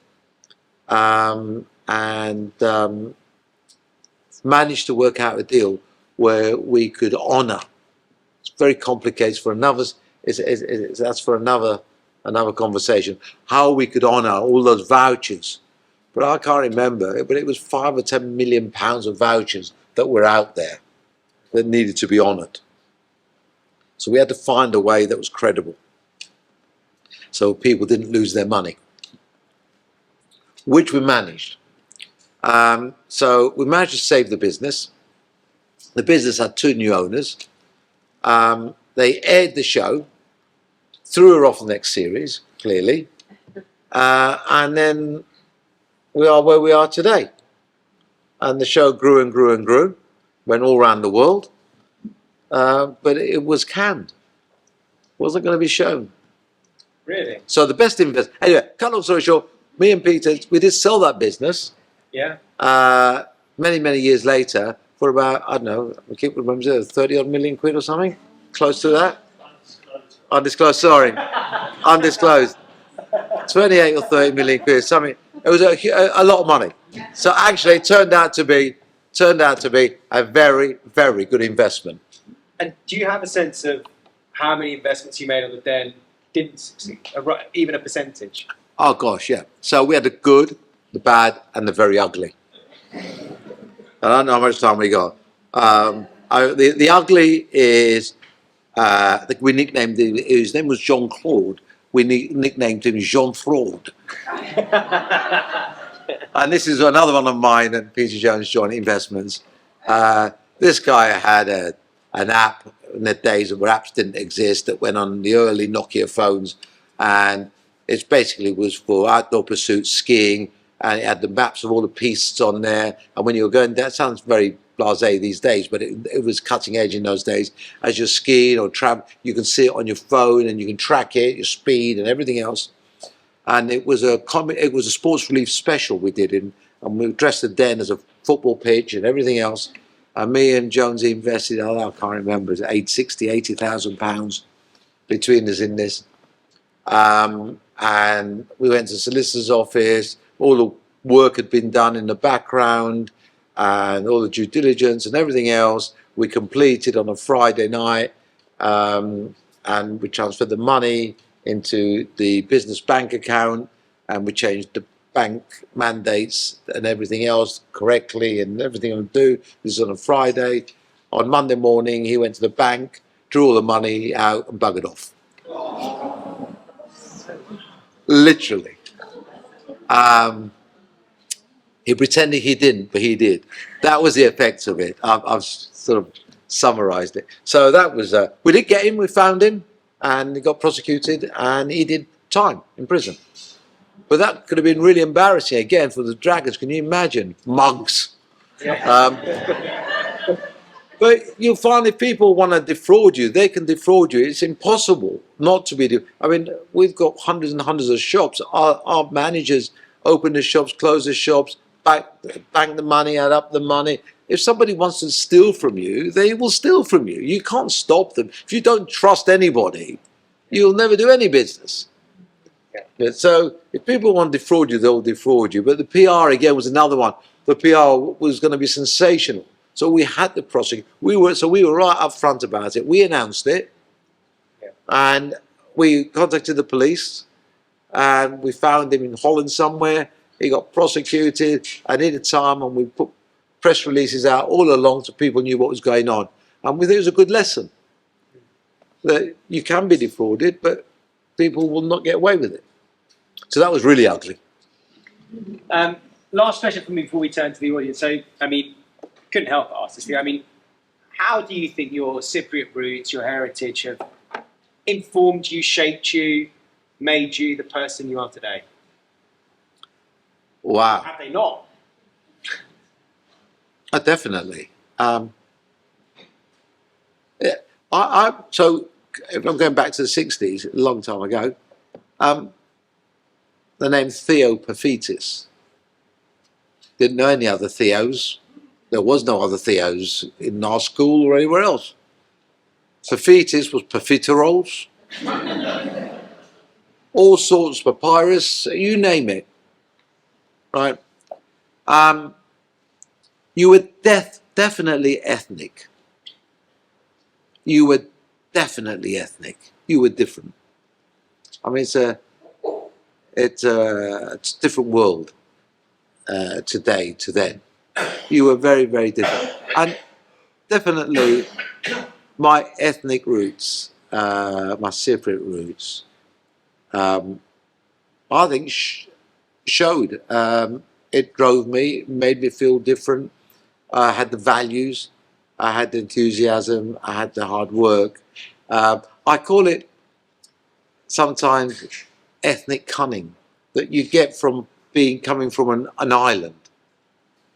and managed to work out a deal where we could honour. It's very complicated for another. That's for another conversation. How we could honour all those vouchers. But I can't remember, but it was 5 or 10 million pounds of vouchers that were out there that needed to be honoured. So we had to find a way that was credible, so people didn't lose their money, which we managed. So we managed to save the business. The business had 2 new owners. They aired the show, threw her off the next series, clearly, and then we are where we are today. And the show grew and grew and grew, went all around the world, but it was canned. Wasn't going to be shown.
Really?
So the best investment. Anyway, cut long story short, me and Peter, we did sell that business.
Yeah.
Many years later for about, I don't know, I keep remembering, 30 odd million quid or something, close to that. Undisclosed. Sorry, undisclosed. 28 or 30 million quid, something. It was a lot of money. So actually, it turned out to be a very, very good investment.
And do you have a sense of how many investments you made on the Den didn't succeed, even a percentage?
Oh gosh, yeah. So we had the good, the bad, and the very ugly. I don't know how much time we got. The ugly is we nicknamed him. His name was Jean Claude. We nicknamed him Jean Fraud. And this is another one of mine and Peter Jones joint investments. This guy had an app in the days where apps didn't exist that went on the early Nokia phones, and it basically was for outdoor pursuits, skiing, and it had the maps of all the pistes on there. And when you were going, that sounds very blasé these days, but it was cutting edge in those days. As you're skiing or travel, you can see it on your phone and you can track it, your speed and everything else. And it was a sports relief special we did, and we dressed the Den as a football pitch and everything else. And me and Jonesy invested, I can't remember, it was £80,000 between us in this. And we went to the solicitor's office, all the work had been done in the background, and all the due diligence and everything else. We completed on a Friday night, and we transferred the money into the business bank account, and we changed the bank mandates and everything else correctly, and everything I do. This is on a Friday. On Monday morning, he went to the bank, drew all the money out, and buggered off. Literally. He pretended he didn't, but he did. That was the effect of it. I've sort of summarised it. So that was, we did get him, we found him, and he got prosecuted, and he did time in prison. But that could have been really embarrassing, again, for the dragons. Can you imagine? Mugs. But you'll find if people want to defraud you, they can defraud you. It's impossible not to be. I mean, we've got hundreds and hundreds of shops. Our managers open the shops, close the shops, bank the money, add up the money. If somebody wants to steal from you, they will steal from you. You can't stop them. If you don't trust anybody, you'll never do any business. Yeah. So if people want to defraud you, they'll defraud you. But the PR, again, was another one. The PR was going to be sensational. So we had to prosecute. We were right up front about it. We announced it, and we contacted the police, and we found him in Holland somewhere. He got prosecuted, and in the time, and we put press releases out all along so people knew what was going on. And we think it was a good lesson that you can be defrauded, but people will not get away with it. So that was really ugly.
Last question for me before we turn to the audience. So, I mean, couldn't help but ask this. I mean, how do you think your Cypriot roots, your heritage, have informed you, shaped you, made you the person you are today?
Wow.
Have they not?
Definitely. So if I'm going back to the 60s, a long time ago, the name Θείο Παφίτης. Didn't know any other Theos. There was no other Theos in our school or anywhere else. Paphitis was Paphyteros. All sorts, papyrus, you name it. Right? You were definitely ethnic. You were definitely ethnic. You were different. I mean, it's a different world today to then. You were very, very different. And definitely my ethnic roots, my Cypriot roots, I think showed. It drove me, made me feel different. I had the values, I had the enthusiasm, I had the hard work. I call it sometimes ethnic cunning that you get from coming from an island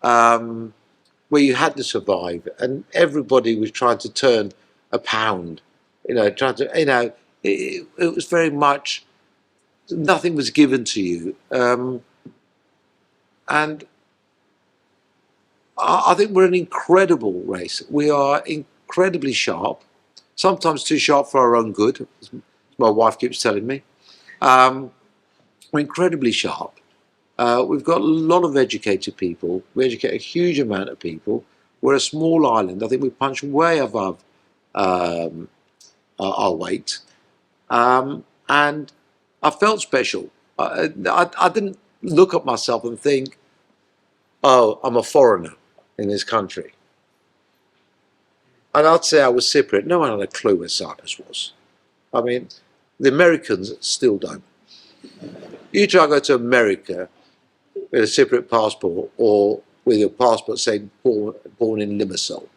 where you had to survive, and everybody was trying to turn a pound. Trying to, it was very much, nothing was given to you. And I think we're an incredible race. We are incredibly sharp, sometimes too sharp for our own good, as my wife keeps telling me. We're incredibly sharp. We've got a lot of educated people. We educate a huge amount of people. We're a small island. I think we punch way above our weight. And I felt special. I didn't look at myself and think, oh, I'm a foreigner in this country. And I'd say I was Cypriot. No one had a clue where Cyprus was. I mean, the Americans still don't. You try to go to America with a Cypriot passport, or with your passport saying born in Limassol.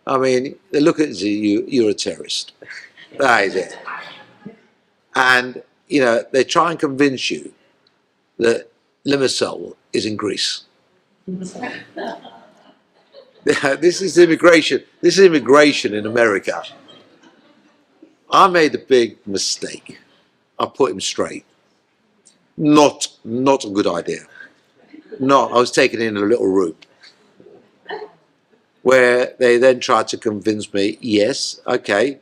I mean, they look at you, you're a terrorist. That is it. And, they try and convince you that Limassol is in Greece. This is immigration. This is immigration in America. I made a big mistake. I put him straight. Not a good idea. I was taken in a little room where they then tried to convince me, yes, okay,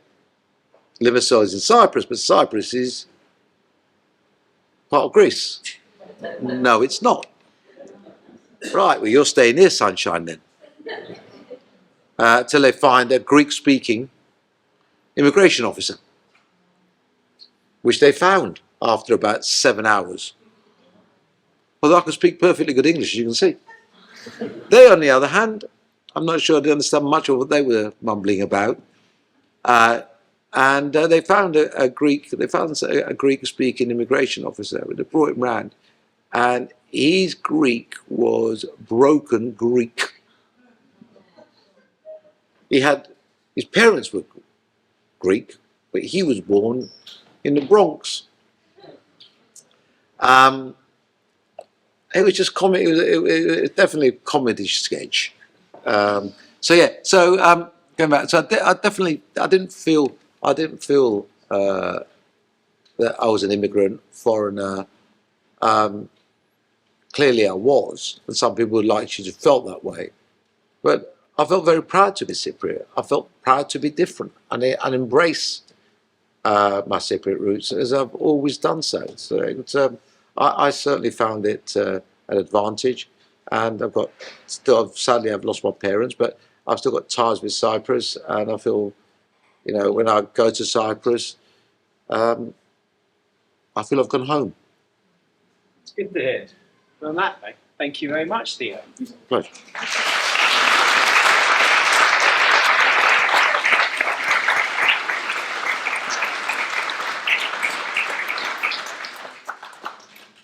Limassol is in Cyprus, but Cyprus is part of Greece. No, it's not. Right, well, you're staying here, sunshine, then. Till they find a Greek-speaking immigration officer, which they found after about 7 hours. Although I can speak perfectly good English, as you can see. They, on the other hand, I'm not sure they understand much of what they were mumbling about. And they found a Greek-speaking immigration officer. They brought him round, and his Greek was broken Greek. His parents were Greek, but he was born in the Bronx. It was just comedy. It was definitely a comedy sketch. Going back. So I didn't feel that I was an immigrant, foreigner. Clearly I was, and some people would like you to felt that way. But I felt very proud to be Cypriot. I felt proud to be different and embrace my Cypriot roots, as I've always done so. I certainly found it an advantage, and sadly I've lost my parents, but I've still got ties with Cyprus, and I feel, when I go to Cyprus, I feel I've gone home.
It's good to hear. Well, on that note, thank you very much, Theo.
Pleasure.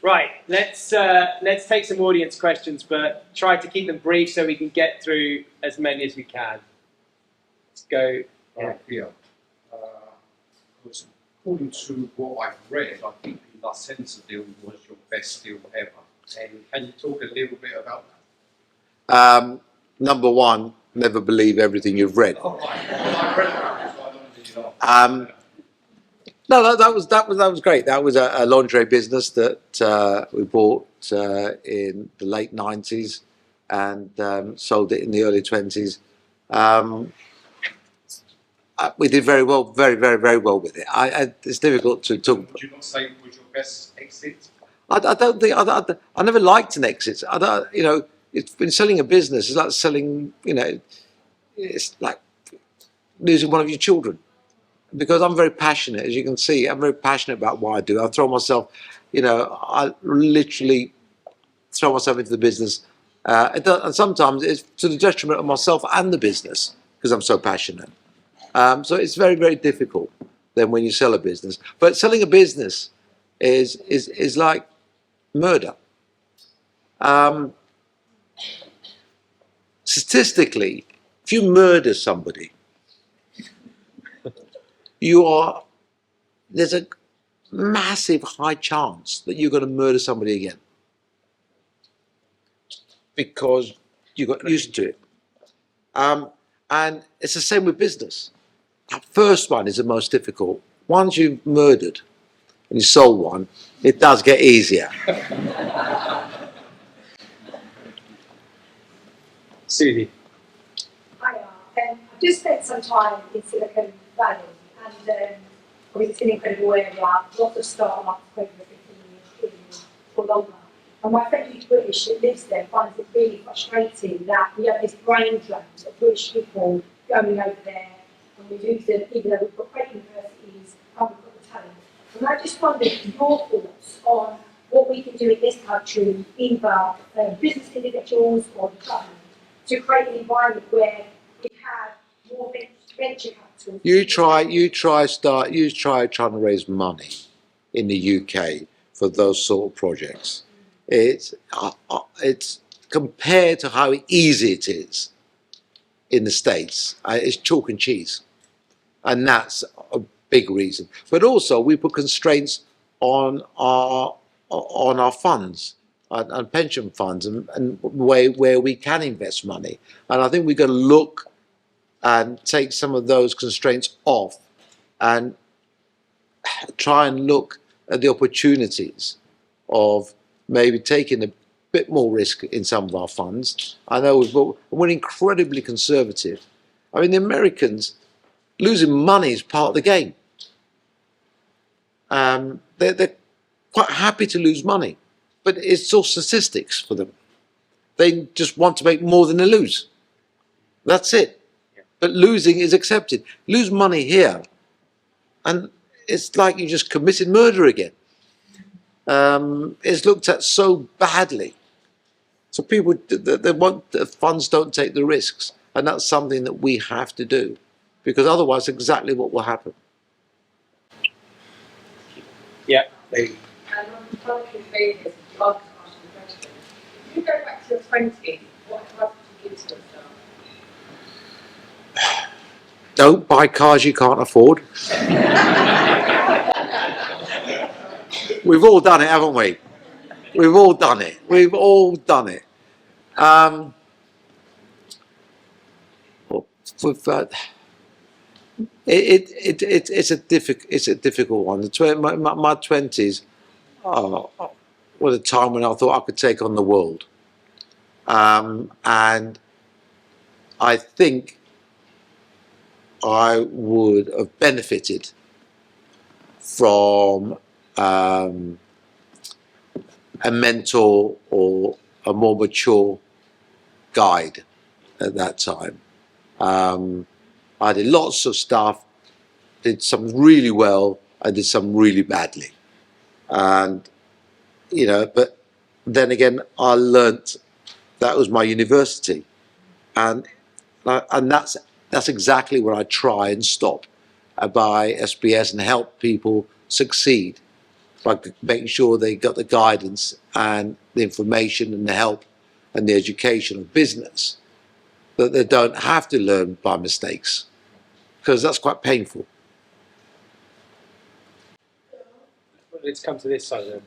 Right, let's take some audience questions, but try to keep them brief so we can get through as many as we can. Let's go.
Theo, because according to what I've read, I think the La Senza deal was your best deal ever. And can you talk a little bit about that?
Number one, never believe everything you've read.
Oh, right. Well, I read that, so I don't need to
No, that was great. That was a lingerie business that we bought in the late 90s and sold it in the early 20s. We did very well, very, very, very well with it. It's difficult to talk.
Would you not say it was your best exit?
I don't think I never liked an exit. It's been selling a business. It's like selling. It's like losing one of your children. Because I'm very passionate, as you can see, I'm very passionate about what I do. I throw myself, I literally throw myself into the business. And sometimes it's to the detriment of myself and the business because I'm so passionate. So it's very, very difficult then when you sell a business. But selling a business is like murder. Statistically, if you murder somebody, there's a massive high chance that you're going to murder somebody again because you got used to it. And it's the same with business. That first one is the most difficult. Once you've murdered and you sold one, it does get easier.
Susie.
Hiya. I've just spent some time in Silicon Valley. And obviously it's an incredible area, lots of startups, over 15 years or longer. And my friend who's British that lives there finds it really frustrating that we have this brain drain of British people going over there, and we lose them, even though we've got great universities and we've got the talent. And I just wondered your thoughts on what we can do in this country, either business individuals or the government, to create an environment where we have more venture capital. You
try trying to raise money in the UK for those sort of projects. It's compared to how easy it is in the States. It's chalk and cheese, and that's a big reason. But also we put constraints on our funds and pension funds and where we can invest money. And I think we've got to look and take some of those constraints off and try and look at the opportunities of maybe taking bit more risk in some of our funds. I know we're incredibly conservative. I mean, the Americans, losing money is part of the game. They're quite happy to lose money, but it's all statistics for them. They just want to make more than they lose. That's it. But losing is accepted. Lose money here, and it's like you just committed murder again. It's looked at so badly. So people, they want, the funds don't take the risks, and that's something that we have to do, because otherwise exactly what will happen.
Yeah.
And on the public basis, if you ask the question, if you go back to your 20s, what advice would you give to yourself?
Don't buy cars you can't afford. We've all done it, haven't we? We've all done it. We've all done it. It's a difficult one. My 20s was a time when I thought I could take on the world, and I think I would have benefited from a mentor or a more mature guide at that time. I did lots of stuff, did some really well, I did some really badly. And, you know, but then again, I learnt that was my university. And that's exactly where I try and stop by SBS and help people succeed by making sure they got the guidance and the information and the help and the education of business, that they don't have to learn by mistakes, because that's quite painful.
Let's come to this side of the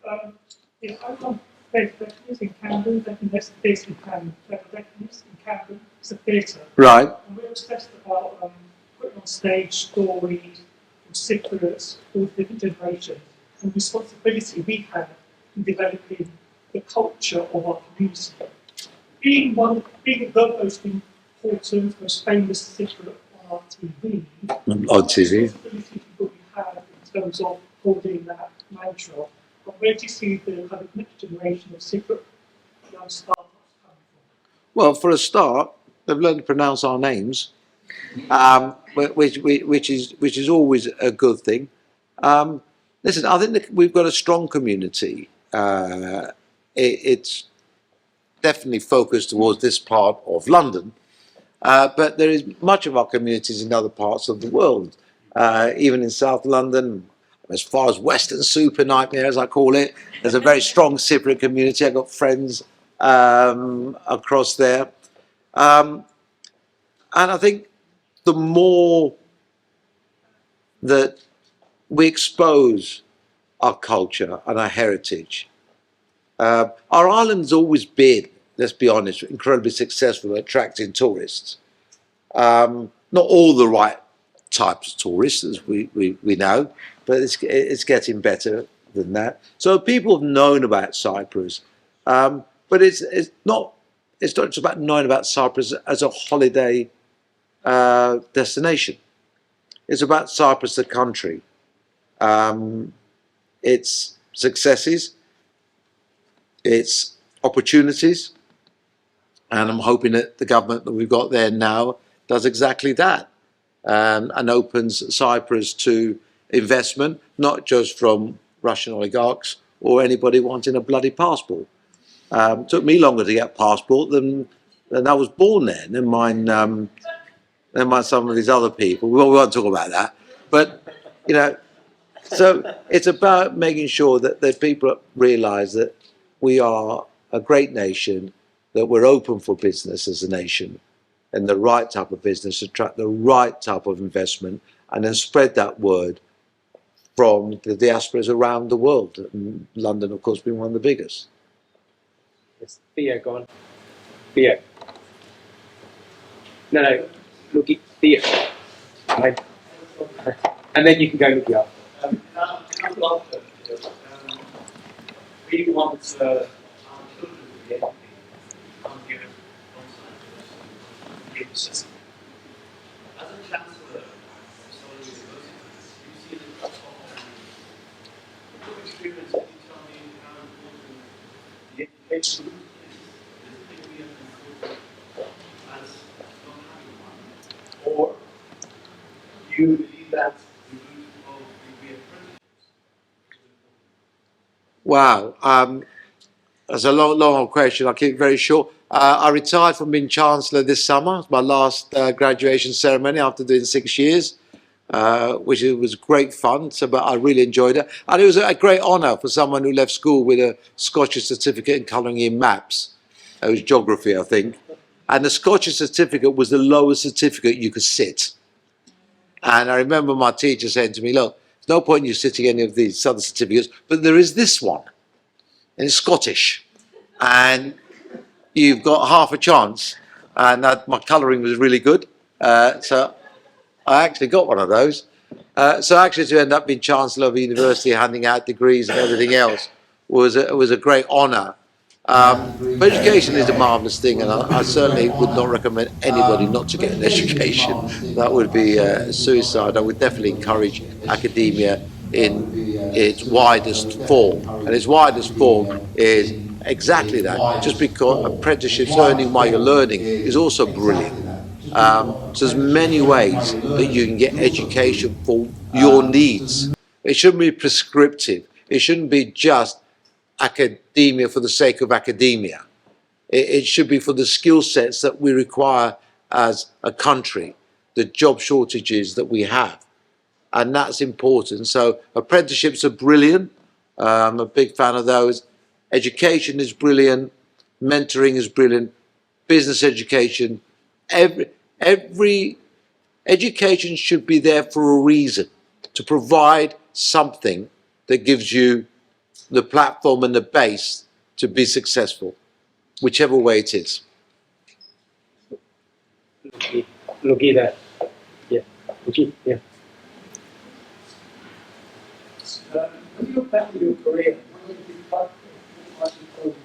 I'm based in Camden, based in Camden, it's a theatre.
Right.
And we're obsessed about putting on stage stories from Cypriots, all different generations, and the responsibility we have in developing the culture of our community. Being the most important, most famous Cypriot on our TV,
On TV.
the responsibility we have in terms of holding that mantra. But where do you see the kind of next generation of Cypriot young startups coming from?
Well, for a start, they've learned to pronounce our names, which is always a good thing. Listen, I think that we've got a strong community. It's definitely focused towards this part of London, but there is much of our communities in other parts of the world, even in South London. As far as Western Super Nightmare, as I call it, there's a very strong Cypriot community. I've got friends across there. And I think the more that we expose our culture and our heritage, our island's always been, let's be honest, incredibly successful at attracting tourists. Not all the right types of tourists, as we know, but it's getting better than that. So people have known about Cyprus, but it's not just about knowing about Cyprus as a holiday destination. It's about Cyprus, the country, its successes, its opportunities, and I'm hoping that the government that we've got there now does exactly that, and opens Cyprus to investment, not just from Russian oligarchs or anybody wanting a bloody passport. Took me longer to get a passport than I was born there, never mind some of these other people. We won't talk about that. But, you know, so it's about making sure that people realise that we are a great nation, that we're open for business as a nation, and the right type of business, attract the right type of investment, and then spread that word from the diasporas around the world. And London, of course, being one of the biggest.
Yes, Theo, go on. Theo. No, look at Theo. And then you can go look it up.
we want our children to be educated. I'm here on site. As a chancellor of Solid University, you see the top of your experience. Can you tell me how important the education is? Is it going to be as important as not having one? Or do you believe that the route of degree apprenticeships is important?
Wow. That's a long question. I'll keep it very short. I retired from being Chancellor this summer. It's my last graduation ceremony after doing 6 years, which was great fun, but I really enjoyed it. And it was a great honour for someone who left school with a Scottish certificate in colouring in maps. It was geography, I think. And the Scottish certificate was the lowest certificate you could sit. And I remember my teacher saying to me, look, there's no point in you sitting any of these other certificates, but there is this one. And it's Scottish, and you've got half a chance. And my colouring was really good, so I actually got one of those. So actually to end up being Chancellor of a university, handing out degrees and everything else, was a great honour. But education is a marvellous thing, and I certainly would not recommend anybody not to get an education. That would be suicide. I would definitely encourage academia in its widest form, and its widest form is exactly that. Just because apprenticeships, earning while you're learning, is also brilliant. So there's many ways that you can get education for your needs. It shouldn't be prescriptive. It shouldn't be just academia for the sake of academia. It should be for the skill sets that we require as a country, the job shortages that we have. And that's important. So apprenticeships are brilliant. I'm a big fan of those. Education is brilliant. Mentoring is brilliant. Business education. Every education should be there for a reason, to provide something that gives you the platform and the base to be successful, whichever way it is.
Looky there. Yeah. Looky, yeah.
When you look back at your career, one of the big factors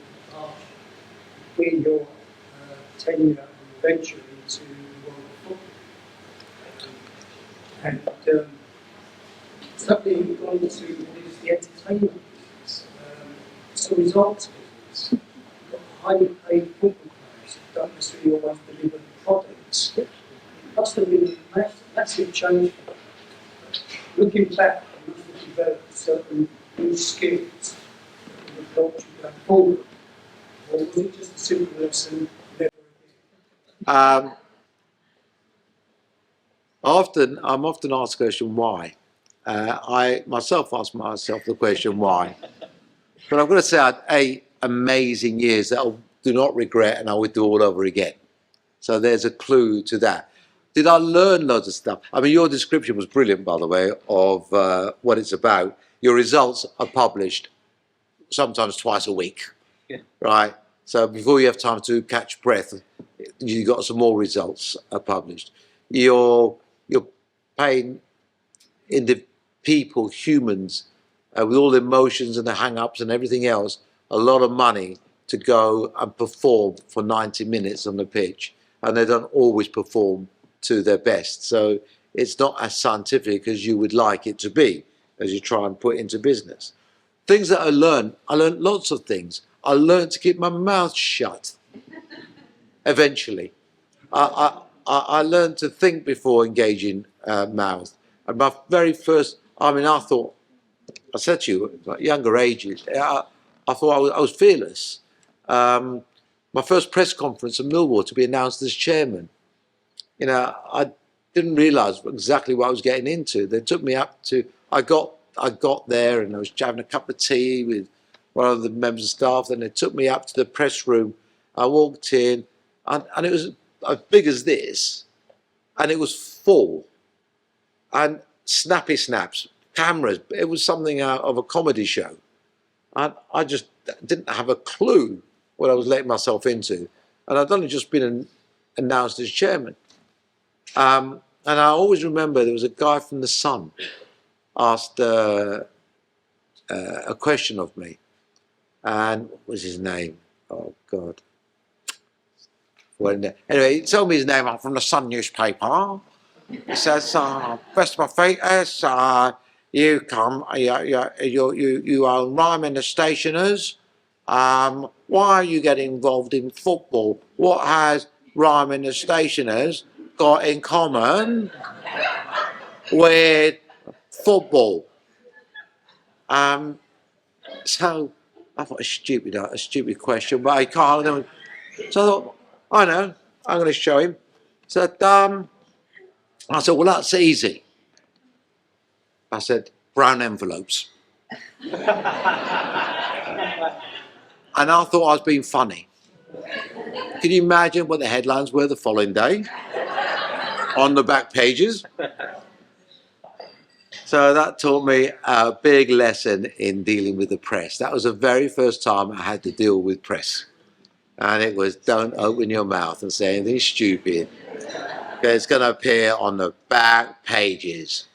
between your tenure and venture into world football, and suddenly you've gone into the entertainment business, it's a results business. You've got highly paid football players who don't necessarily always deliver the products. It must have been a massive change. Looking back, you must have developed certain new skills that would help you go forward. Or was it just a simple lesson, never again?
I'm often asked the question why. I myself ask myself the question why. But I've got to say I had 8 amazing years that I do not regret and I would do all over again. So there's a clue to that. Did I learn loads of stuff? I mean, your description was brilliant, by the way, of what it's about. Your results are published sometimes twice a week, right? So before you have time to catch breath, you got some more results published. You're paying people, humans, with all the emotions and the hang-ups and everything else, a lot of money to go and perform for 90 minutes on the pitch, and they don't always perform to their best. So it's not as scientific as you would like it to be as you try and put into business. Things that I learned lots of things. I learned to keep my mouth shut. Eventually, I learned to think before engaging mouth. And my very first, I said to you, at younger ages, I thought I was fearless. My first press conference in Millwall to be announced as chairman. You know, I didn't realise exactly what I was getting into. They took me up to, I got there and I was having a cup of tea with one of the members of staff. Then they took me up to the press room. I walked in and it was as big as this, and it was full. And snappy snaps, cameras. It was something out of a comedy show. And I just didn't have a clue what I was letting myself into. And I'd only just been announced as chairman. And I always remember there was a guy from The Sun asked a question of me. And what was his name? Oh, God. Well, anyway, he told me his name. I'm from the Sun newspaper. He says, Mr. Paphitis, you own rhyming and stationers. Why are you getting involved in football? What has rhyming and stationers got in common with football? So I thought a stupid question, but I can't. So I thought, I know, I'm going to show him. So I said, well, that's easy. I said, brown envelopes. And I thought I was being funny. Can you imagine what the headlines were the following day on the back pages? So that taught me a big lesson in dealing with the press. That was the very first time I had to deal with press. And it was, don't open your mouth and say anything stupid. It's going to appear on the back pages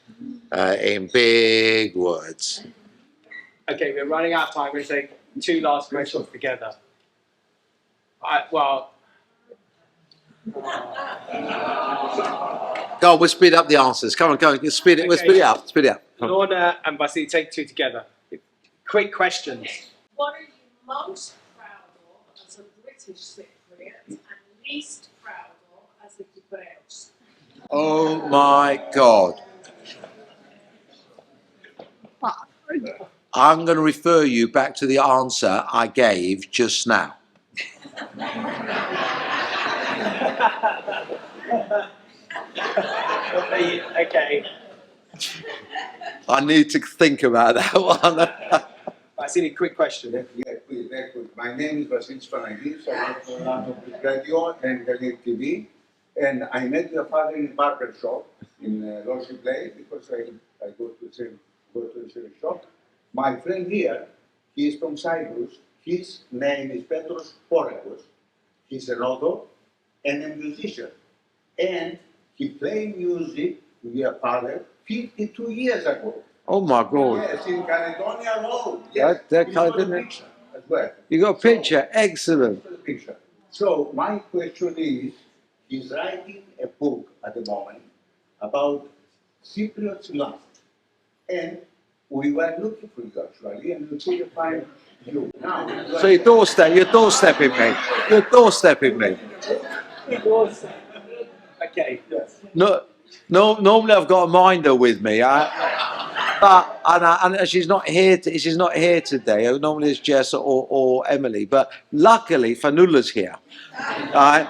in big words.
Okay, we're running out of time. We're going to take 2 last questions together.
Go on, we'll speed up the answers. Come on, speed it. We'll speed it up. Speed it up.
Lorna and Vasily, take 2 together. Quick questions.
What are you most proud of as a British Cypriot and least proud of as a Kipros?
Oh my God. I'm going to refer you back to the answer I gave just now.
Okay.
I need to think about that one.
I see a quick question.
Yeah, please, very quick. My name is Vasily Panagis. I work for Radio and Helene TV. And I met your father in a barber shop in Lordship Place because I go to the same shop. My friend here, he is from Cyprus. His name is Petros Porrakos. He's an author and a musician. And he played music with your father 52 years ago.
Oh my God.
Yes, in Caledonia Road. Yes,
That
we got a
Caledonia.
picture as well.
You got a picture? Excellent.
Picture. So my question is, he's writing a book at the moment about Cypriot's life. And we were looking for you actually, and we couldn't find you. Now,
So you're doorstepping me. You're doorstepping me.
Okay.
yes.
No, normally I've got a minder with me. And she's not here. She's not here today. Normally it's Jess or Emily. But luckily, Fanula's here, and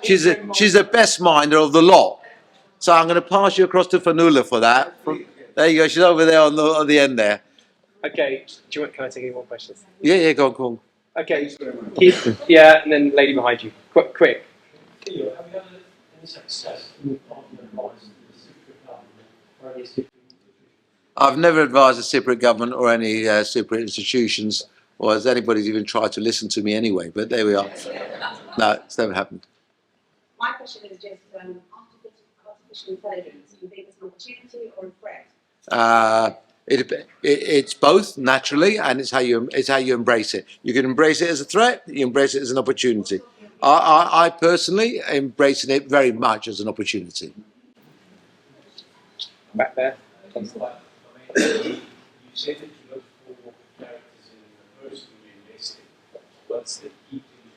she's the best minder of the lot. So I'm going to pass you across to Fanula for that. There you go. She's over there on the end there.
Okay. Can I take any more questions?
Yeah. Go on.
Okay. Keith, yeah, and then lady behind you. Quick.
Theo, have you had any success with partner advice in the Cypriot government or any Cypriot institutions?
I've never advised the Cypriot government or any Cypriot institutions, or has anybody even tried to listen to me anyway. But there we are. No, it's never happened.
My question is just artificial intelligence. Do you think it's an opportunity or a threat?
It's both naturally, and it's how you embrace it. You can embrace it as a threat. You embrace it as an opportunity. I personally am embracing it very much as an opportunity.
Back there.
You said that you look for characters in the person you invest in. What's the key thing you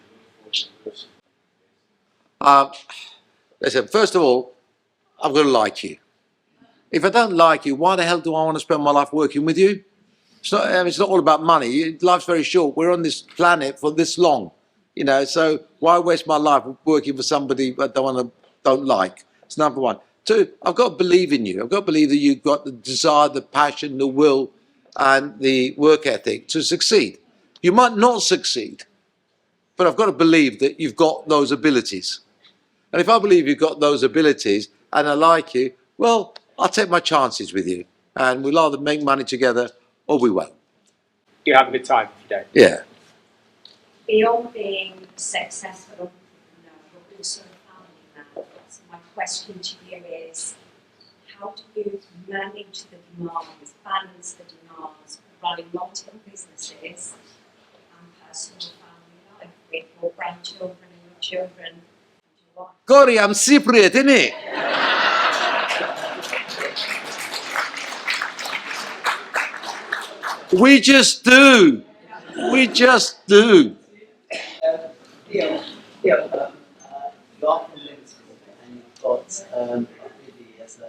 look for in the person?
Listen, first of all, I've got to like you. If I don't like you, why the hell do I want to spend my life working with you? It's not all about money. Life's very short. We're on this planet for this long, so why waste my life working for somebody I don't like? It's number one. 2, I've got to believe in you. I've got to believe that you've got the desire, the passion, the will, and the work ethic to succeed. You might not succeed, but I've got to believe that you've got those abilities. And if I believe you've got those abilities and I like you, well, I'll take my chances with you. And we'll either make money together or we won't.
You have a good time if you don't.
Yeah.
Beyond being successful, you're also a family man. So my question to you is, how do you manage the demands, balance the demands of running multiple businesses personal family life with your grandchildren and your children and your wife?
Gory, I'm Cypriot, innit? We just do. We just do.
Theo, you are from Liverpool and you've got really as a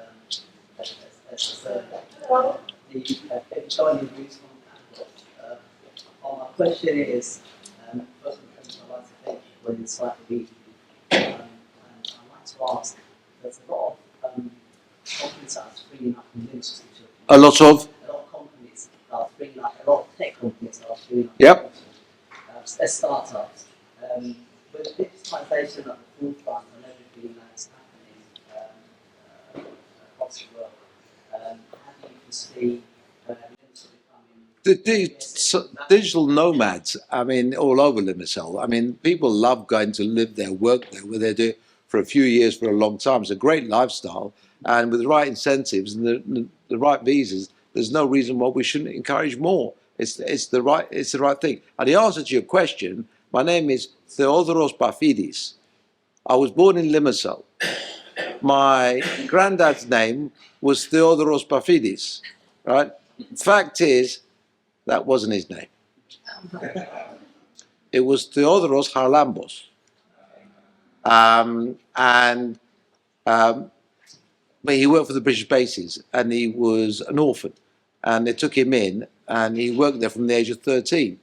the joining views from Catholic. My question is, first of all, I'd like to thank you for the insight of each. And I'd like to ask, there's a lot of companies that are springing up in Liverpool.
A lot of?
A lot of companies that are springing up, a lot of tech companies that are springing up.
Yep.
As startups. With digitization at the forefront and everything that's happening across the world, how do you foresee
The digital nomads, I mean, all over Limassol. I mean, people love going to live there, work there, where they do it for a few years, for a long time. It's a great lifestyle, and with the right incentives and the right visas, there's no reason why we shouldn't encourage more. It's the right thing. And the answer to your question, my name is Θείο Παφίτης. I was born in Limassol. My granddad's name was Θείο Παφίτης, right? Fact is, that wasn't his name. It was Theodoros Harlambos. But he worked for the British bases, and he was an orphan. And they took him in, and he worked there from the age of 13.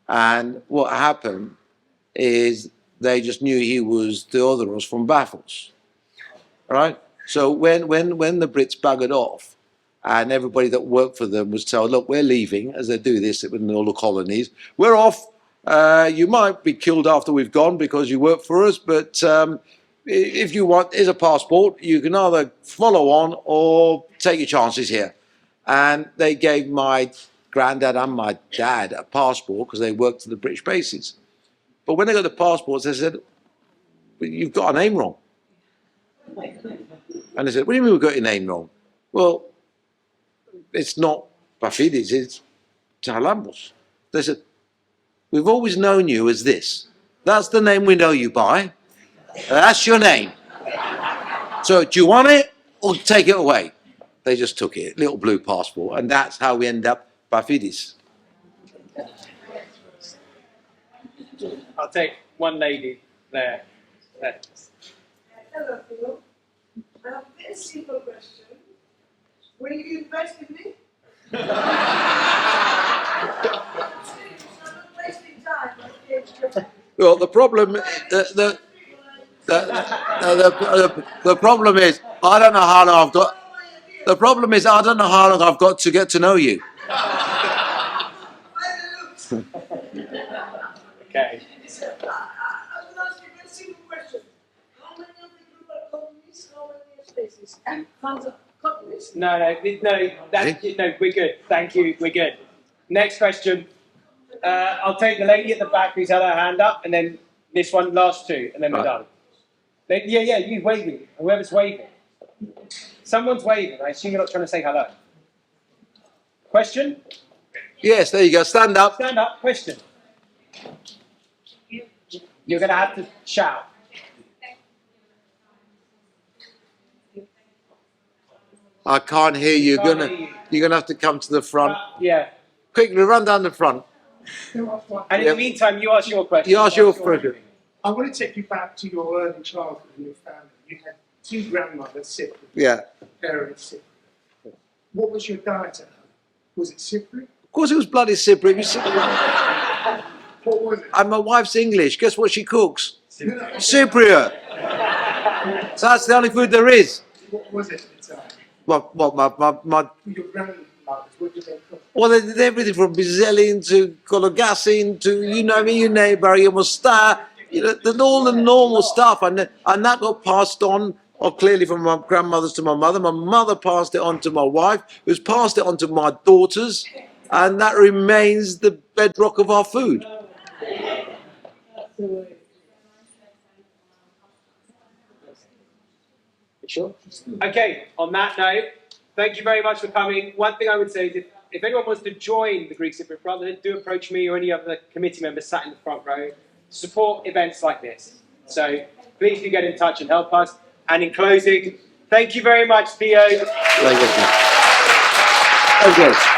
And what happened is they just knew he was Theodoros from Baffles, right? So when the Brits buggered off, and everybody that worked for them was told, look, we're leaving, as they do this in all the colonies, we're off. You might be killed after we've gone because you work for us, but if you want, here's a passport. You can either follow on or take your chances here. And they gave my granddad and my dad a passport because they worked at the British bases. But when they got the passports, they said, you've got a name wrong. And they said, what do you mean we've got your name wrong? Well, it's not Paphitis, it's Harlambos. They said, we've always known you as this. That's the name we know you by. That's your name. So do you want it or take it away? They just took it, little blue passport, and that's how we end up Paphitis.
I'll take one lady there.
Hello, Theo. I have a very simple question. Will you invest in me? I'm not wasting time.
Well, the problem, the problem is, I don't know how long I've got. The problem is, I don't know how long I've got to get to know you.
Okay.
I will ask you a very simple question. How many of the group are companies? How many are spaces? Tons of companies?
No, we're good. Thank you, we're good. Next question. I'll take the lady at the back who's had her hand up, and then this one, last two, and then we're done. You waving. Whoever's waving. Someone's waving. I assume you're not trying to say hello. Question?
Yes, there you go. Stand up.
Stand up. Question. You're going to have to shout.
I can't hear you. You're gonna have to come to the front.
Yeah.
Quickly, run down the front.
And in the meantime, you ask your question.
You ask your question.
I want to take you back to your early childhood and your family. You had two grandmothers, Cypriot.
Yeah.
Parents, Cypriot. What was your diet at home? Was it Cypriot?
Of course it was bloody Cypriot.
What was it?
And my wife's English. Guess what she cooks? Cypriot. So that's the only food there is.
What was it at the time?
What my
Your grandmothers, what did they cook?
well, they did everything from Bizelin to Cologassin to, you know, you neighbour, you Mustar, you know, all the normal stuff. And that got passed on, clearly from my grandmothers to my mother. My mother passed it on to my wife, who's passed it on to my daughters. And that remains the bedrock of our food. Sure.
Okay, on that note, thank you very much for coming. One thing I would say is if anyone wants to join the Greek Cypriot Brotherhood, do approach me or any other committee members sat in the front row. Support events like this. So please do get in touch and help us. And in closing, thank you very much, Theo.
Thank you. Okay.